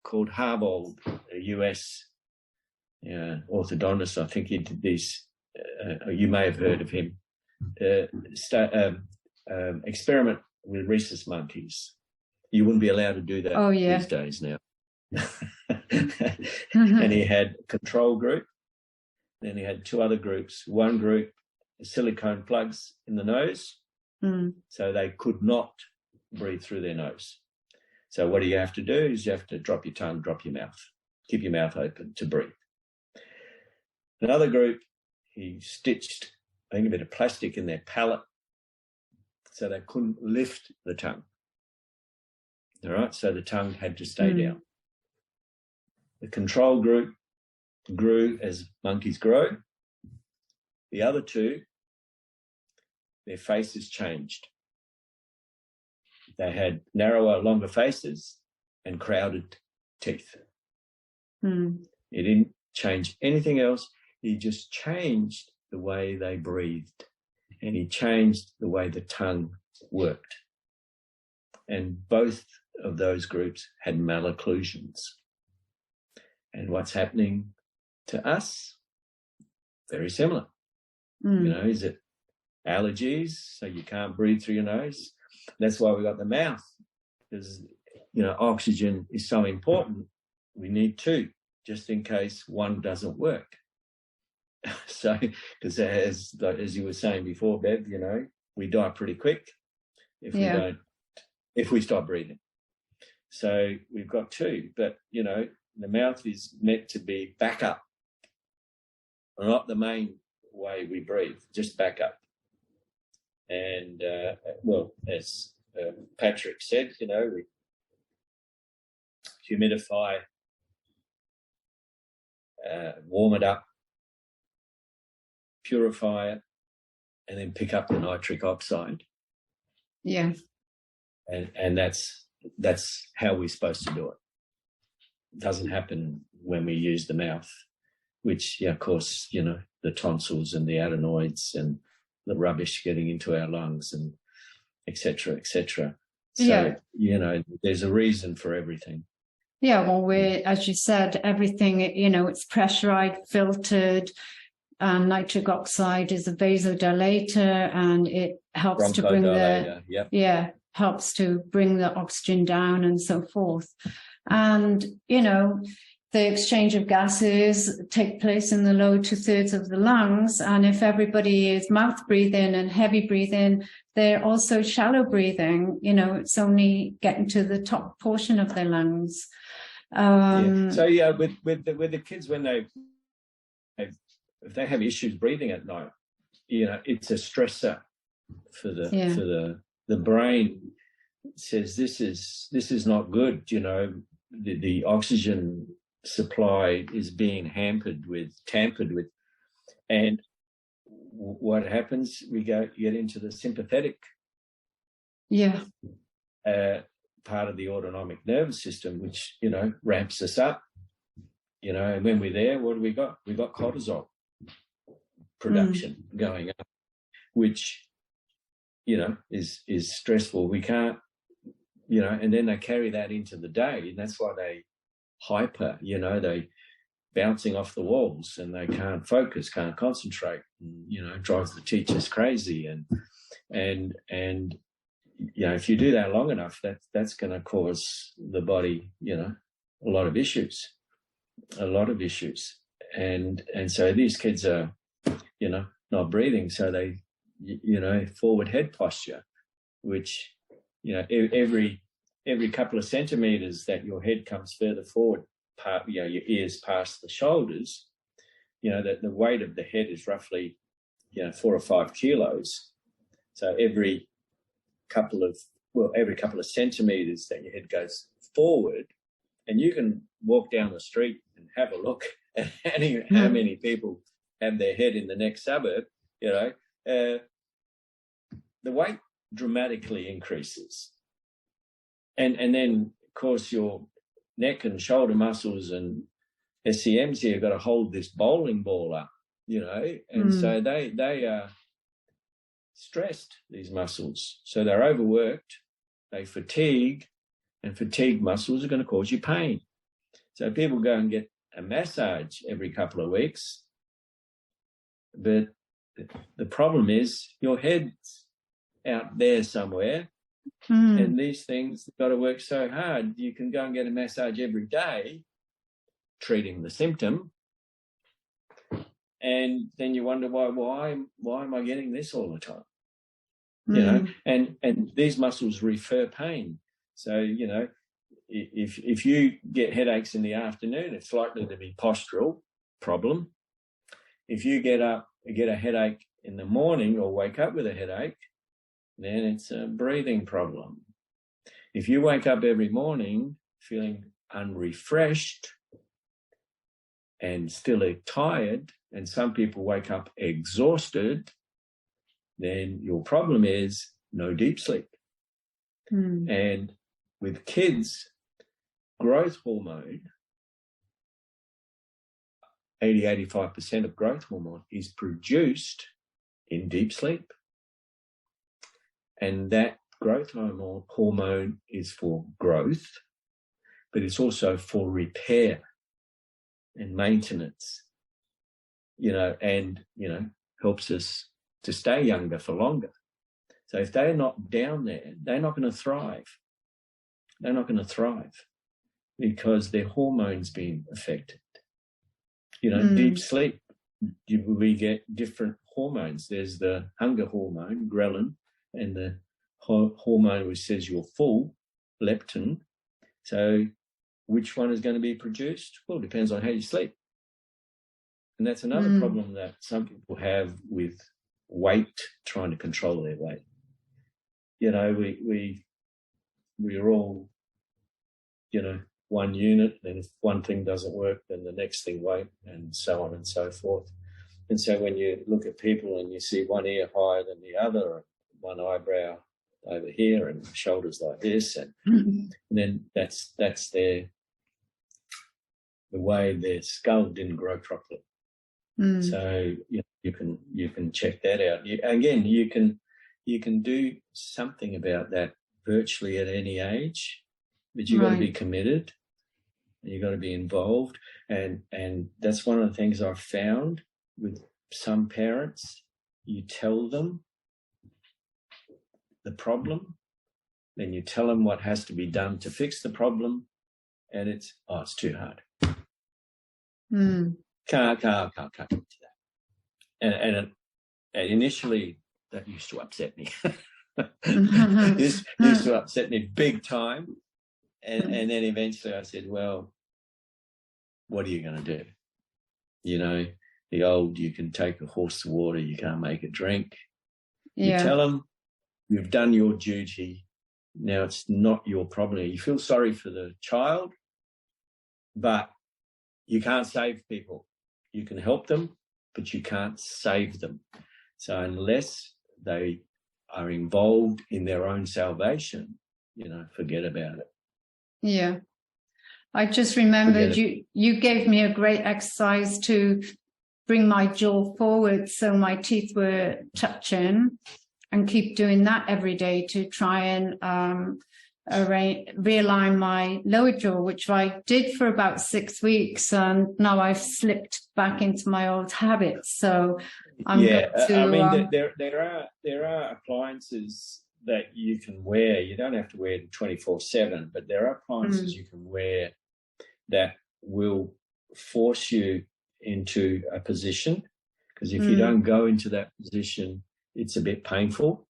called Harbold, a US orthodontist. I think he did this. You may have heard of him. Experiment with rhesus monkeys. You wouldn't be allowed to do that these days now. And he had a control group. Then he had 2 other groups. One group, silicone plugs in the nose, so they could not breathe through their nose. So what you have to do is you have to drop your tongue, drop your mouth, keep your mouth open to breathe. Another group, he stitched, I think, a bit of plastic in their palate so they couldn't lift the tongue. All right, so the tongue had to stay down. The control group grew as monkeys grow. The other 2, their faces changed. They had narrower, longer faces and crowded teeth. He didn't change anything else. He just changed the way they breathed, and he changed the way the tongue worked. And both of those groups had malocclusions. And what's happening to us? Very similar. You know, is it allergies, so you can't breathe through your nose? That's why we got the mouth, because, you know, oxygen is so important. We need 2 just in case one doesn't work. So, because as you were saying before, Bev, you know, we die pretty quick if we stop breathing. So we've got two, but, you know, the mouth is meant to be backup, not the main way we breathe, just backup. And, well, as Patrick said, you know, we humidify, warm it up, purify it, and then pick up the nitric oxide. Yeah. And that's how we're supposed to do it. It doesn't happen when we use the mouth, which, yeah, of course, you know, the tonsils and the adenoids and the rubbish getting into our lungs and et cetera, et cetera. So, you know, there's a reason for everything. Yeah, well, as you said, everything, you know, it's pressurized, filtered, and nitric oxide is a vasodilator, and it helps to bring helps to bring the oxygen down and so forth. And, you know, the exchange of gases take place in the lower 2/3 of the lungs. And if everybody is mouth breathing and heavy breathing, they're also shallow breathing. You know, it's only getting to the top portion of their lungs. So, yeah, with the kids, when if they have issues breathing at night, you know, it's a stressor for the brain. Says this is not good. You know, the oxygen supply is being tampered with, and what happens? We get into the sympathetic part of the autonomic nervous system, which, you know, ramps us up. You know, and when we're there, what do we got? We got cortisol production going up, which, you know, is stressful. We can't, you know, and then they carry that into the day, and that's why they hyper, you know, they bouncing off the walls and they can't focus, can't concentrate, and, you know, drives the teachers crazy. And you know, if you do that long enough, that's going to cause the body, you know, a lot of issues. And so these kids are, you know, not breathing, so they, you know, forward head posture, which, you know, every couple of centimeters that your head comes further forward, you know, your ears past the shoulders, you know, that the weight of the head is roughly, you know, 4 or 5 kilos. So every couple of centimeters that your head goes forward, and you can walk down the street and have a look at how many people have their head in the next suburb, you know, the weight dramatically increases. And then, of course, your neck and shoulder muscles and SCMs here got to hold this bowling ball up, you know, and so they are stressed, these muscles. So they're overworked, they fatigue, and fatigued muscles are going to cause you pain. So people go and get a massage every couple of weeks, but the problem is your head's out there somewhere, and these things have got to work so hard. You can go and get a massage every day, treating the symptom, and then you wonder why am I getting this all the time? You know, and these muscles refer pain. So, you know, if you get headaches in the afternoon, it's likely to be postural problem. If you get up and get a headache in the morning or wake up with a headache, then it's a breathing problem. If you wake up every morning feeling unrefreshed and still tired, and some people wake up exhausted, then your problem is no deep sleep. And with kids, growth hormone, 80-85% of growth hormone is produced in deep sleep. And that growth hormone is for growth, but it's also for repair and maintenance, you know, and, you know, helps us to stay younger for longer. So if they're not down there, they're not going to thrive. They're not going to thrive. because their hormones being affected. You know, deep sleep, we get different hormones. There's the hunger hormone, ghrelin, and the hormone which says you're full, leptin. So which one is going to be produced? Well, it depends on how you sleep. And that's another problem that some people have with weight, trying to control their weight. You know, we're all, you know, one unit, and if one thing doesn't work, then the next thing won't, and so on and so forth. And so when you look at people and you see one ear higher than the other, or one eyebrow over here and shoulders like this, and then that's the way their skull didn't grow properly. So you can check that out. You can do something about that virtually at any age, but you've got to be committed. You've got to be involved, and that's one of the things I've found with some parents. You tell them the problem, then you tell them what has to be done to fix the problem, and it's too hard. Can't do that. And initially that used to upset me. used to upset me big time. And then eventually I said, well, what are you going to do? You know, the old, you can take a horse to water, you can't make it drink. You tell them you've done your duty. Now it's not your problem. You feel sorry for the child, but you can't save people. You can help them, but you can't save them. So unless they are involved in their own salvation, you know, forget about it. Yeah. I just remembered you gave me a great exercise to bring my jaw forward so my teeth were touching, and keep doing that every day to try and realign my lower jaw, which I did for about 6 weeks, and now I've slipped back into my old habits. So I'm going to. I mean, there are appliances that you can wear. You don't have to wear them 24/7, but there are appliances you can wear that will force you into a position, because if you don't go into that position, it's a bit painful.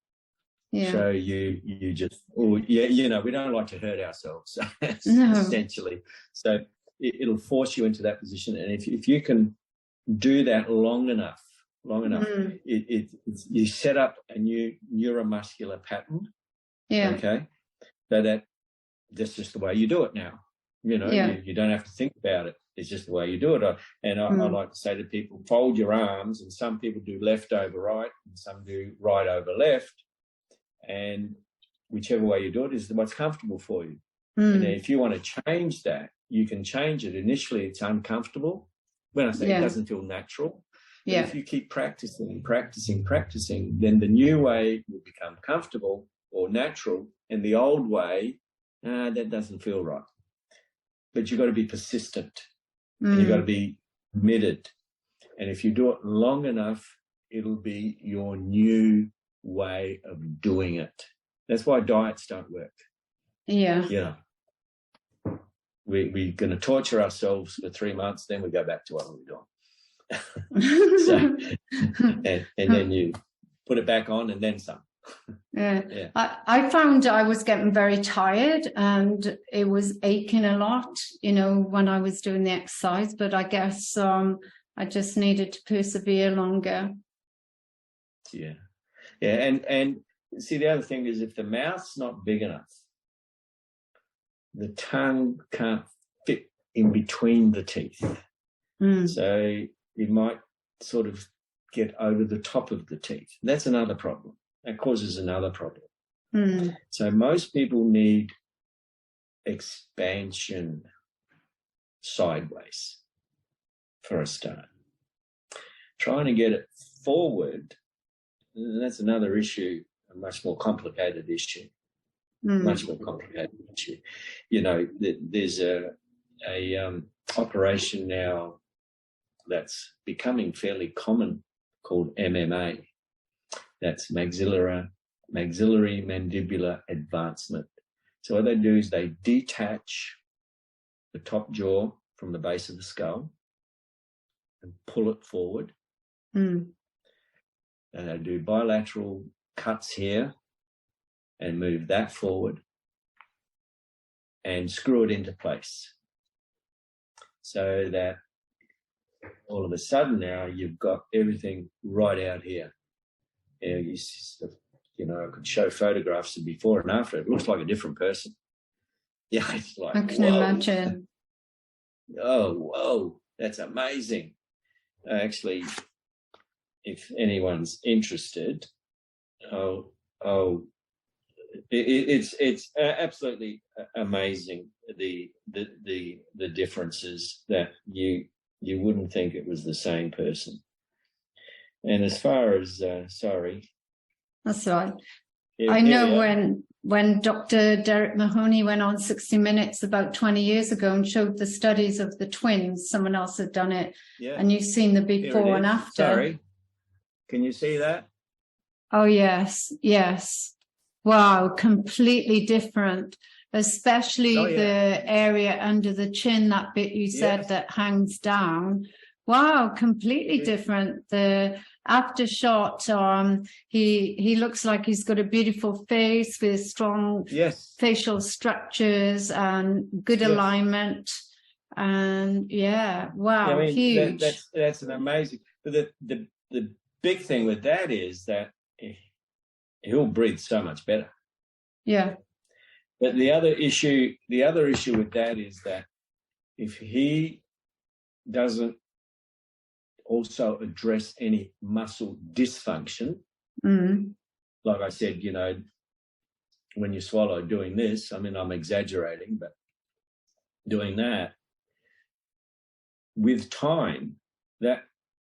Yeah. So you just, you know, we don't like to hurt ourselves, essentially. So it'll force you into that position, and if you can do that long enough, you set up a new neuromuscular pattern. Yeah. Okay. So that's just the way you do it now. You know, you don't have to think about it. It's just the way you do it. And I like to say to people, fold your arms, and some people do left over right, and some do right over left. And whichever way you do it is what's comfortable for you. And if you want to change that, you can change it. Initially, it's uncomfortable. When I say it doesn't feel natural. But if you keep practicing, then the new way will become comfortable or natural, and the old way, that doesn't feel right. But you've got to be persistent, and you've got to be committed. And if you do it long enough, it'll be your new way of doing it. That's why diets don't work. Yeah. You know, we're going to torture ourselves for 3 months, then we go back to what we're doing. and then you put it back on, and then some. Yeah. I found I was getting very tired, and it was aching a lot, you know, when I was doing the exercise, but I guess I just needed to persevere longer. Yeah. And see, the other thing is, if the mouth's not big enough, the tongue can't fit in between the teeth. So you might sort of get over the top of the teeth. That's another problem. That causes another problem. So most people need expansion sideways for a start. Trying to get it forward, that's another issue, a much more complicated issue. Much more complicated issue. You know, there's a operation now that's becoming fairly common called MMA. That's maxillary mandibular advancement. So what they do is they detach the top jaw from the base of the skull and pull it forward. Mm. And I do bilateral cuts here and move that forward and screw it into place, so that all of a sudden now you've got everything right out here. You know, I could show photographs of before and after. It looks like a different person. Yeah, it's like, I can imagine. Oh, whoa, that's amazing. Actually, if anyone's interested, it's absolutely amazing, the differences that you wouldn't think it was the same person. And as far as sorry, that's right. I know when Dr. Derek Mahoney went on 60 Minutes about 20 years ago and showed the studies of the twins, someone else had done it, and you've seen the before and after. Sorry, can you see that? Oh, yes, yes. Wow, completely different, especially the area under the chin, that bit you said that hangs down. Wow, completely different. The after shot, he looks like he's got a beautiful face with strong facial structures and good alignment. And wow, I mean, huge. That's an amazing. But the big thing with that is that he'll breathe so much better. Yeah. But the other issue with that is that if he doesn't also address any muscle dysfunction, like I said, you know, when you swallow doing this, I mean, I'm exaggerating, but doing that, with time, that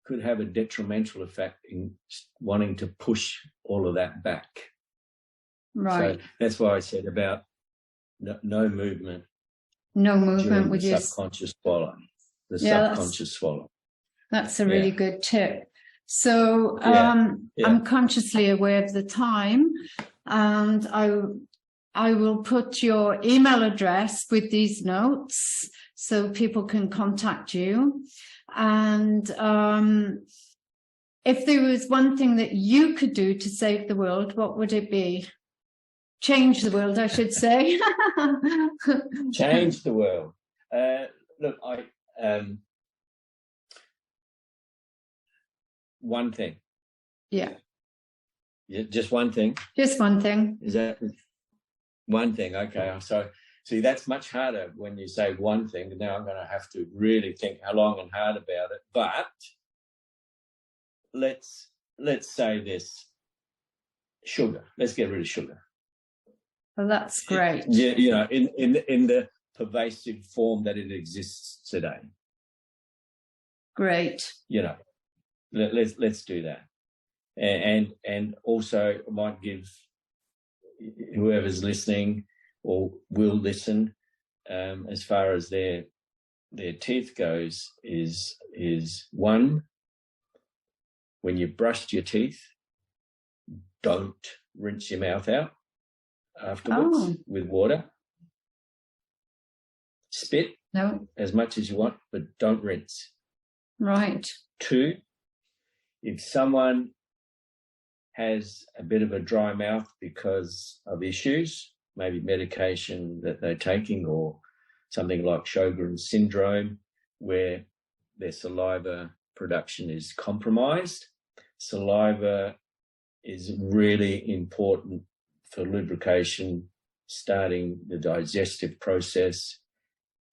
could have a detrimental effect in wanting to push all of that back. Right. So that's why I said about no movement. No movement with the subconscious swallow. The subconscious swallow. That's a really good tip. So I'm consciously aware of the time, and I will put your email address with these notes so people can contact you. And if there was one thing that you could do to save the world, what would it be? Change the world, I should say. Change the world. Look, one thing. Yeah. Just one thing? Just one thing. Is that one thing? Okay. So, see, that's much harder when you say one thing. Now I'm going to have to really think long and hard about it. But let's say this: sugar. Let's get rid of sugar. Well, that's great. Yeah, you know, in the pervasive form that it exists today. Great. You know, let's do that, and also I might give whoever's listening or will listen, as far as their teeth goes, is one, when you brush your teeth, don't rinse your mouth out afterwards with water. Spit as much as you want, but don't rinse. Right. Two, if someone has a bit of a dry mouth because of issues, maybe medication that they're taking or something like Sjogren's syndrome, where their saliva production is compromised. Saliva is really important for lubrication, starting the digestive process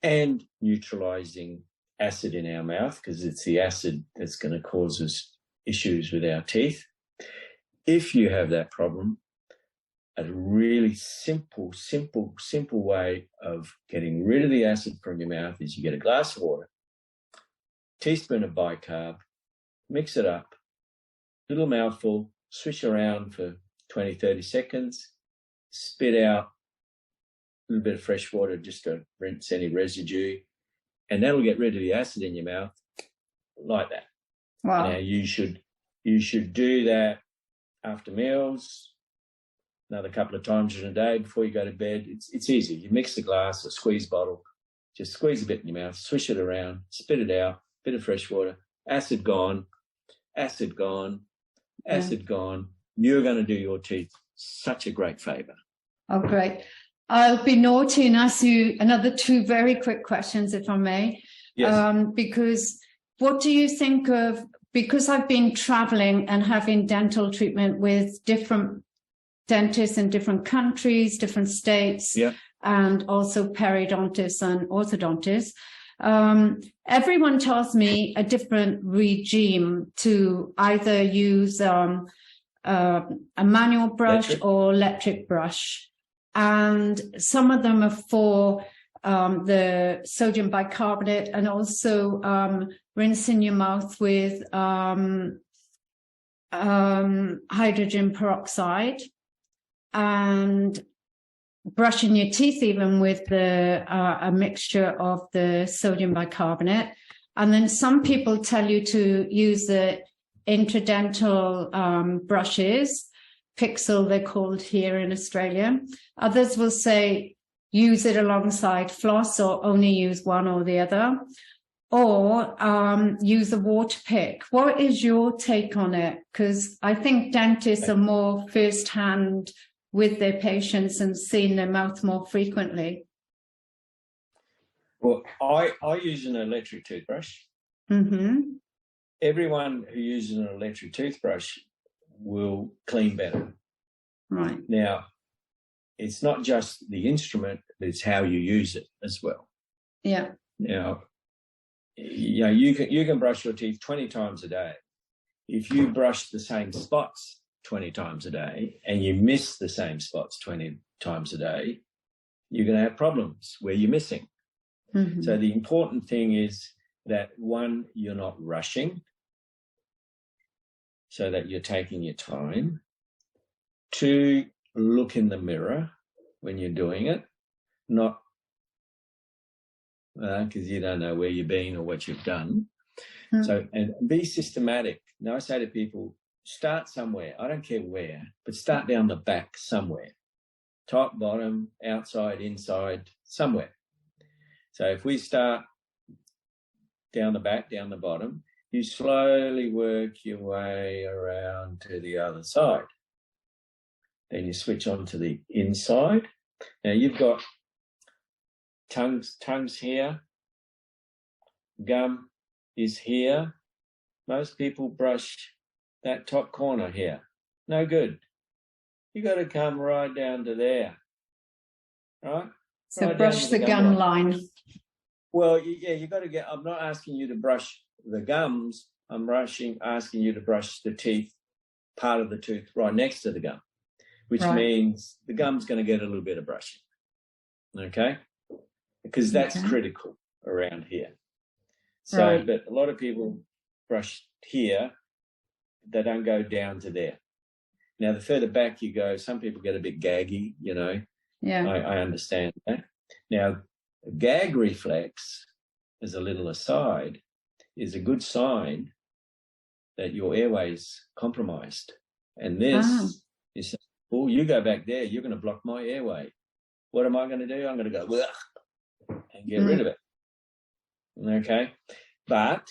and neutralizing acid in our mouth, because it's the acid that's going to cause us issues with our teeth. If you have that problem, a really simple way of getting rid of the acid from your mouth is you get a glass of water, teaspoon of bicarb, mix it up, little mouthful, swish around for 20, 30 seconds, spit out a little bit of fresh water just to rinse any residue, and that'll get rid of the acid in your mouth like that. Wow. Now, you should do that after meals, another couple of times in a day before you go to bed. It's easy. You mix the glass, a squeeze bottle, just squeeze a bit in your mouth, swish it around, spit it out, bit of fresh water, acid gone, acid gone, acid gone. You're going to do your teeth such a great favour. Oh, great. I'll be naughty and ask you another 2 very quick questions, if I may. Yes. Because what do you think of, because I've been traveling and having dental treatment with different dentists in different countries, different states, and also periodontists and orthodontists, everyone tells me a different regime to either use a manual brush or electric brush. And some of them are for the sodium bicarbonate, and also rinsing your mouth with hydrogen peroxide, and brushing your teeth even with the a mixture of the sodium bicarbonate. And then some people tell you to use the interdental brushes, Pixel they're called here in Australia. Others will say use it alongside floss, or only use one or the other, or use a water pick. What is your take on it? Because I think dentists are more first-hand with their patients and seeing their mouth more frequently. Well, I use an electric toothbrush. Everyone who uses an electric toothbrush will clean better. Right. Now, it's not just the instrument, it's how you use it as well. Yeah. Now, you can brush your teeth 20 times a day. If you brush the same spots 20 times a day and you miss the same spots 20 times a day, you're going to have problems where you're missing. So the important thing is that, one, you're not rushing, so that you're taking your time. 2, look in the mirror when you're doing it, not because you don't know where you've been or what you've done. So, and be systematic. Now, I say to people, start somewhere. I don't care where, but start down the back somewhere. Top, bottom, outside, inside, somewhere. So if we start down the back, down the bottom, you slowly work your way around to the other side. Then you switch on to the inside. Now you've got tongues here, gum is here. Most people brush that top corner here. No good. You got to come right down to there, right? So right brush the gum line. Well, yeah, you got to get. I'm not asking you to brush the gums. I'm asking you to brush the teeth, part of the tooth right next to the gum, which means the gum's going to get a little bit of brushing. Okay, because that's critical around here. So, but a lot of people brush here, they don't go down to there. Now, the further back you go, some people get a bit gaggy, you know. Yeah, I understand that. Now, a gag reflex, as a little aside, is a good sign that your airway's compromised. And this is, oh, you go back there, you're going to block my airway. What am I going to do? I'm going to go and get rid of it. Okay? But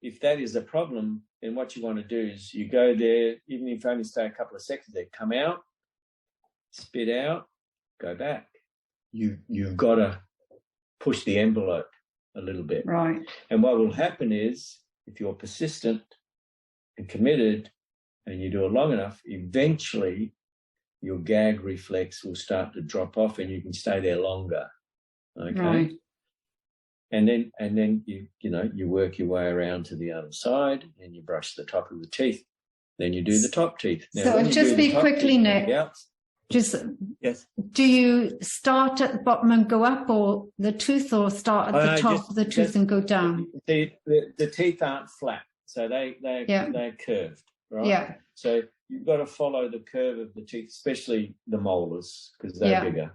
if that is a problem, then what you want to do is you go there, even if you only stay a couple of seconds there, come out, spit out, go back. You've got to push the envelope a little bit. Right. And what will happen is, if you're persistent and committed and you do it long enough, eventually your gag reflex will start to drop off and you can stay there longer. Okay. Right. And then you work your way around to the other side and you brush the top of the teeth. Then you do the top teeth. Now, so just be quickly, Nick. Just yes. Do you start at the bottom and go up, or the tooth, or start at the top of the tooth and go down? The teeth aren't flat, so they're curved, right? Yeah. So you've got to follow the curve of the teeth, especially the molars, because they're bigger.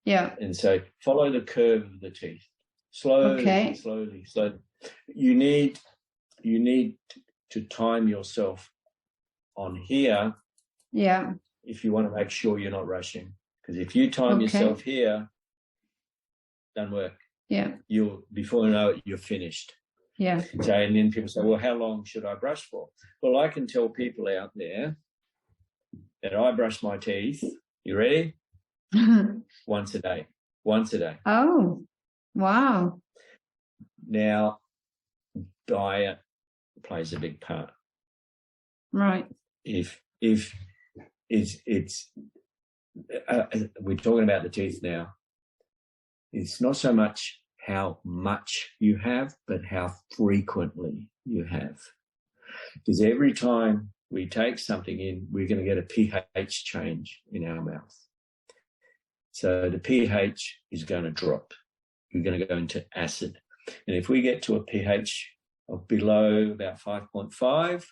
Yeah. And so follow the curve of the teeth. Slowly, slowly. You need to time yourself on here. Yeah. If you want to make sure you're not rushing, because if you time yourself here, doesn't work. Yeah. Before you know it, you're finished. Yeah. So, and then people say, well, how long should I brush for? Well, I can tell people out there that I brush my teeth. You ready? Once a day. Once a day. Oh, wow. Now, diet plays a big part. Right. If it's we're talking about the teeth now. It's not so much how much you have, but how frequently you have. Because every time we take something in, we're going to get a pH change in our mouth. So the pH is going to drop. You're going to go into acid. And if we get to a pH of below about 5.5,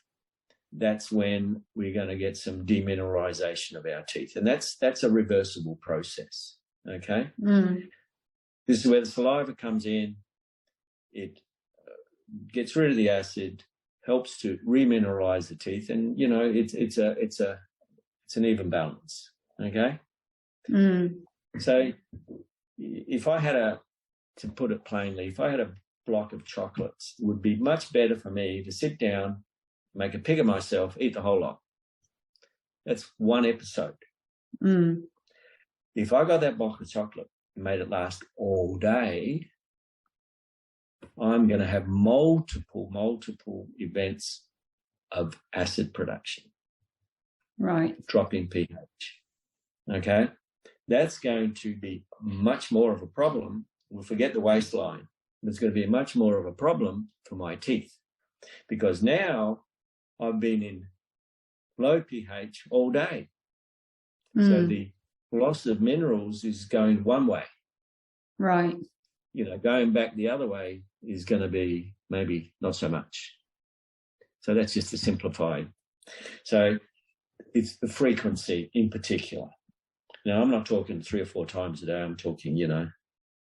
that's when we're going to get some demineralization of our teeth. And that's a reversible process, okay? This is where the saliva comes in. It gets rid of the acid, helps to remineralize the teeth, and you know it's an even balance. Okay. So if I had to put it plainly, if I had a block of chocolates, it would be much better for me to sit down, make a pig of myself, eat the whole lot. That's one episode. If I got that block of chocolate and made it last all day, I'm going to have multiple events of acid production. Right. Drop in pH. Okay. That's going to be much more of a problem. We'll forget the waistline. It's going to be much more of a problem for my teeth, because now I've been in low pH all day. So the loss of minerals is going one way. Right. You know, going back the other way is going to be maybe not so much. So that's just to simplify. So it's the frequency in particular. Now, I'm not talking 3 or 4 times a day. I'm talking,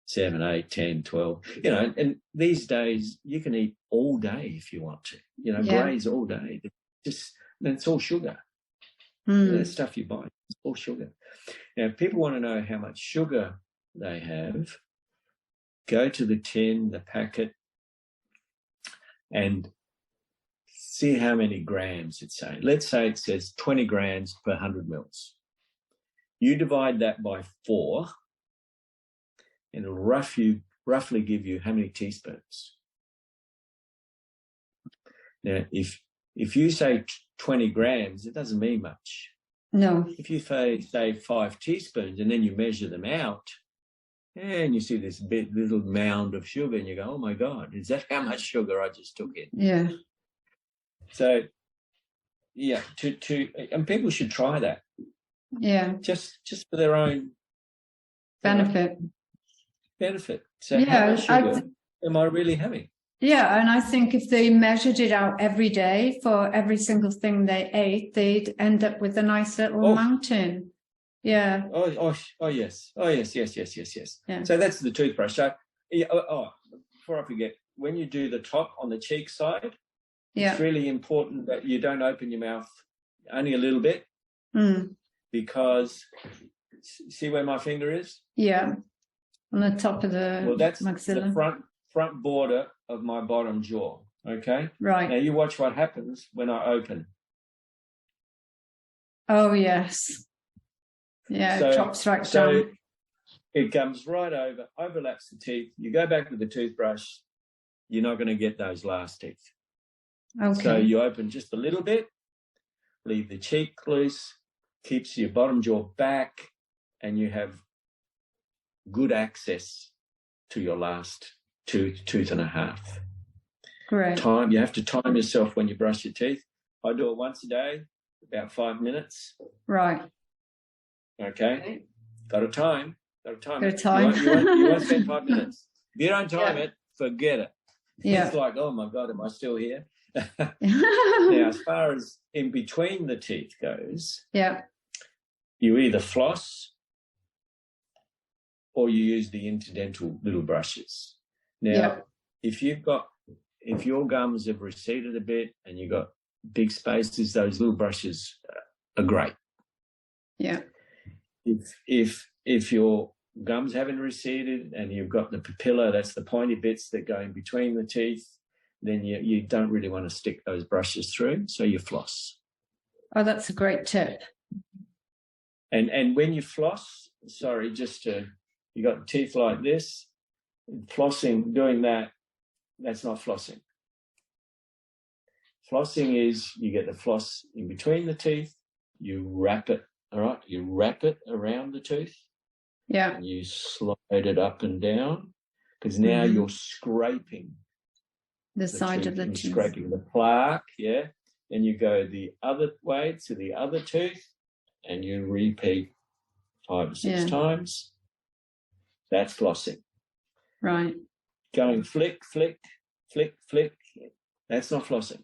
7, 8, 10, 12, and these days you can eat all day if you want to, graze all day. It's all sugar. The stuff you buy, it's all sugar. Now, if people want to know how much sugar they have, go to the tin, the packet, and see how many grams it's saying. Let's say it says 20 grams per 100 mils. You divide that by 4, and it'll roughly give you how many teaspoons. Now, if you say 20 grams, it doesn't mean much. No. If you say 5 teaspoons and then you measure them out, and you see this little mound of sugar, and you go, oh my God, is that how much sugar I just took in? Yeah. So, yeah, and people should try that. Yeah. Just for their own benefit. So how much sugar am I really having? Yeah, and I think if they measured it out every day for every single thing they ate, they'd end up with a nice little mountain. Yeah. Oh yes. Yeah. So that's the toothbrush. So, before I forget, when you do the top on the cheek side, it's really important that you don't open your mouth only a little bit, because see where my finger is? Yeah, on the top of the that's maxilla. The front border of my bottom jaw. Okay. Right. Now you watch what happens when I open. Oh yes. Yeah, it drops right down. So it comes right over, overlaps the teeth. You go back with the toothbrush, you're not going to get those last teeth. Okay. So you open just a little bit, leave the cheek loose, keeps your bottom jaw back, and you have good access to your last tooth and a half. Great. You have to time yourself when you brush your teeth. I do it once a day, about 5 minutes. Right. Okay. Got to time. You won't spend 5 minutes. If you don't time it, forget it. Yeah. It's like, oh my God, am I still here? Now, as far as in between the teeth goes, you either floss or you use the interdental little brushes. Now, if your gums have receded a bit and you've got big spaces, those little brushes are great. Yeah. If your gums haven't receded and you've got the papilla, that's the pointy bits that go in between the teeth, then you don't really want to stick those brushes through, so you floss. Oh, that's a great tip. And when you floss, sorry, you got teeth like this, flossing, doing that, that's not flossing. Flossing is you get the floss in between the teeth, you wrap it, all right? You wrap it around the tooth. Yeah. And you slide it up and down, because now you're scraping the side of the tooth. Scraping the plaque, yeah. And you go the other way to the other tooth and you repeat 5 or 6 times. That's flossing. Right. Going flick, flick, flick, flick, that's not flossing.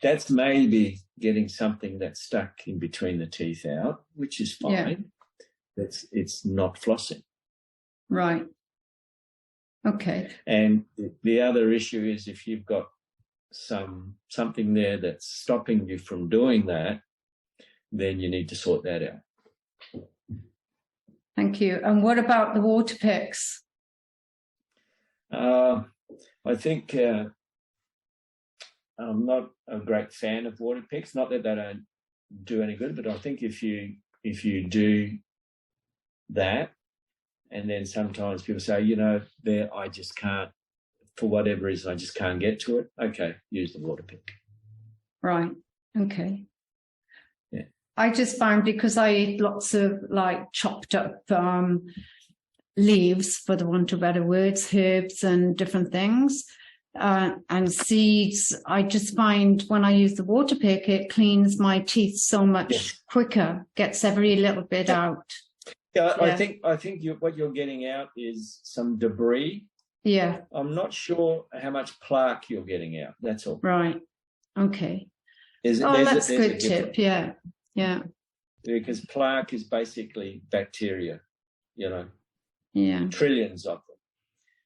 That's maybe getting something that's stuck in between the teeth out, which is fine. It's not flossing. Right. Okay. And the other issue is if you've got something there that's stopping you from doing that, then you need to sort that out. Thank you. And what about the water picks? I think I'm not a great fan of water picks. Not that they don't do any good, but I think if you do that, and then sometimes people say, I just can't, for whatever reason, I just can't get to it. Okay, use the water pick. Right. Okay. Yeah. I just found, because I eat lots of chopped up leaves, for the want of better words, herbs and different things, and seeds, I just find when I use the water pick, it cleans my teeth so much quicker, gets every little bit out. Yeah, I think what you're getting out is some debris. Yeah. I'm not sure how much plaque you're getting out. That's all. Right. Okay. That's a good tip. Yeah. Yeah. Because plaque is basically bacteria, Yeah. Trillions of them.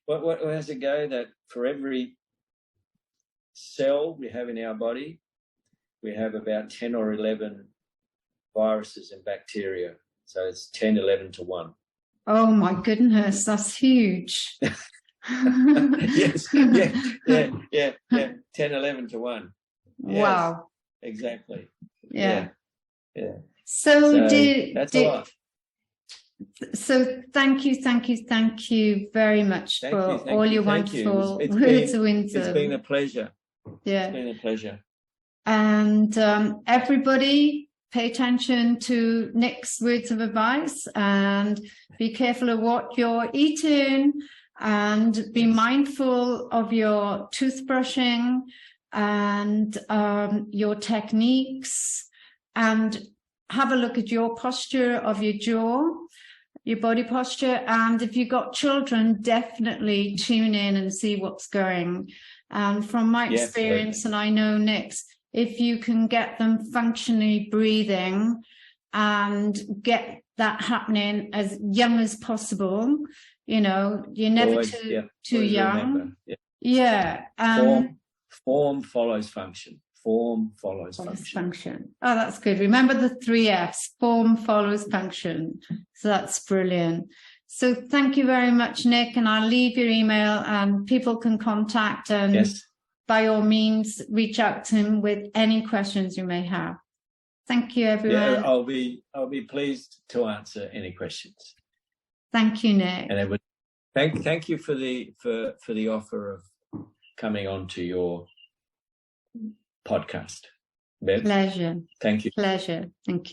What has it go that for every cell we have in our body, we have about 10 or 11 viruses and bacteria. So it's 10, 11 to 1. Oh my goodness, that's huge. Yes, yeah. 10, 11 to 1. Yes, wow. Exactly. Yeah. So that's a lot. So thank you very much for all your wonderful words of wisdom. It's been a pleasure. Yeah. It's been a pleasure. And everybody, pay attention to Nic's words of advice and be careful of what you're eating, and be mindful of your toothbrushing and your techniques, and have a look at your posture of your jaw, your body posture. And if you've got children, definitely tune in and see what's going. And from my experience, and I know Nic's, if you can get them functionally breathing and get that happening as young as possible, you're never too young. Form follows function. Form follows function. Oh, that's good. Remember the 3 Fs. Form follows function. So that's brilliant. So thank you very much, Nic, and I'll leave your email and people can contact and by all means reach out to him with any questions you may have. Thank you, everyone. Yeah, I'll be pleased to answer any questions. Thank you, Nic. And it would thank you for the offer of coming on to your podcast. Bev. Pleasure. Thank you. Pleasure. Thank you.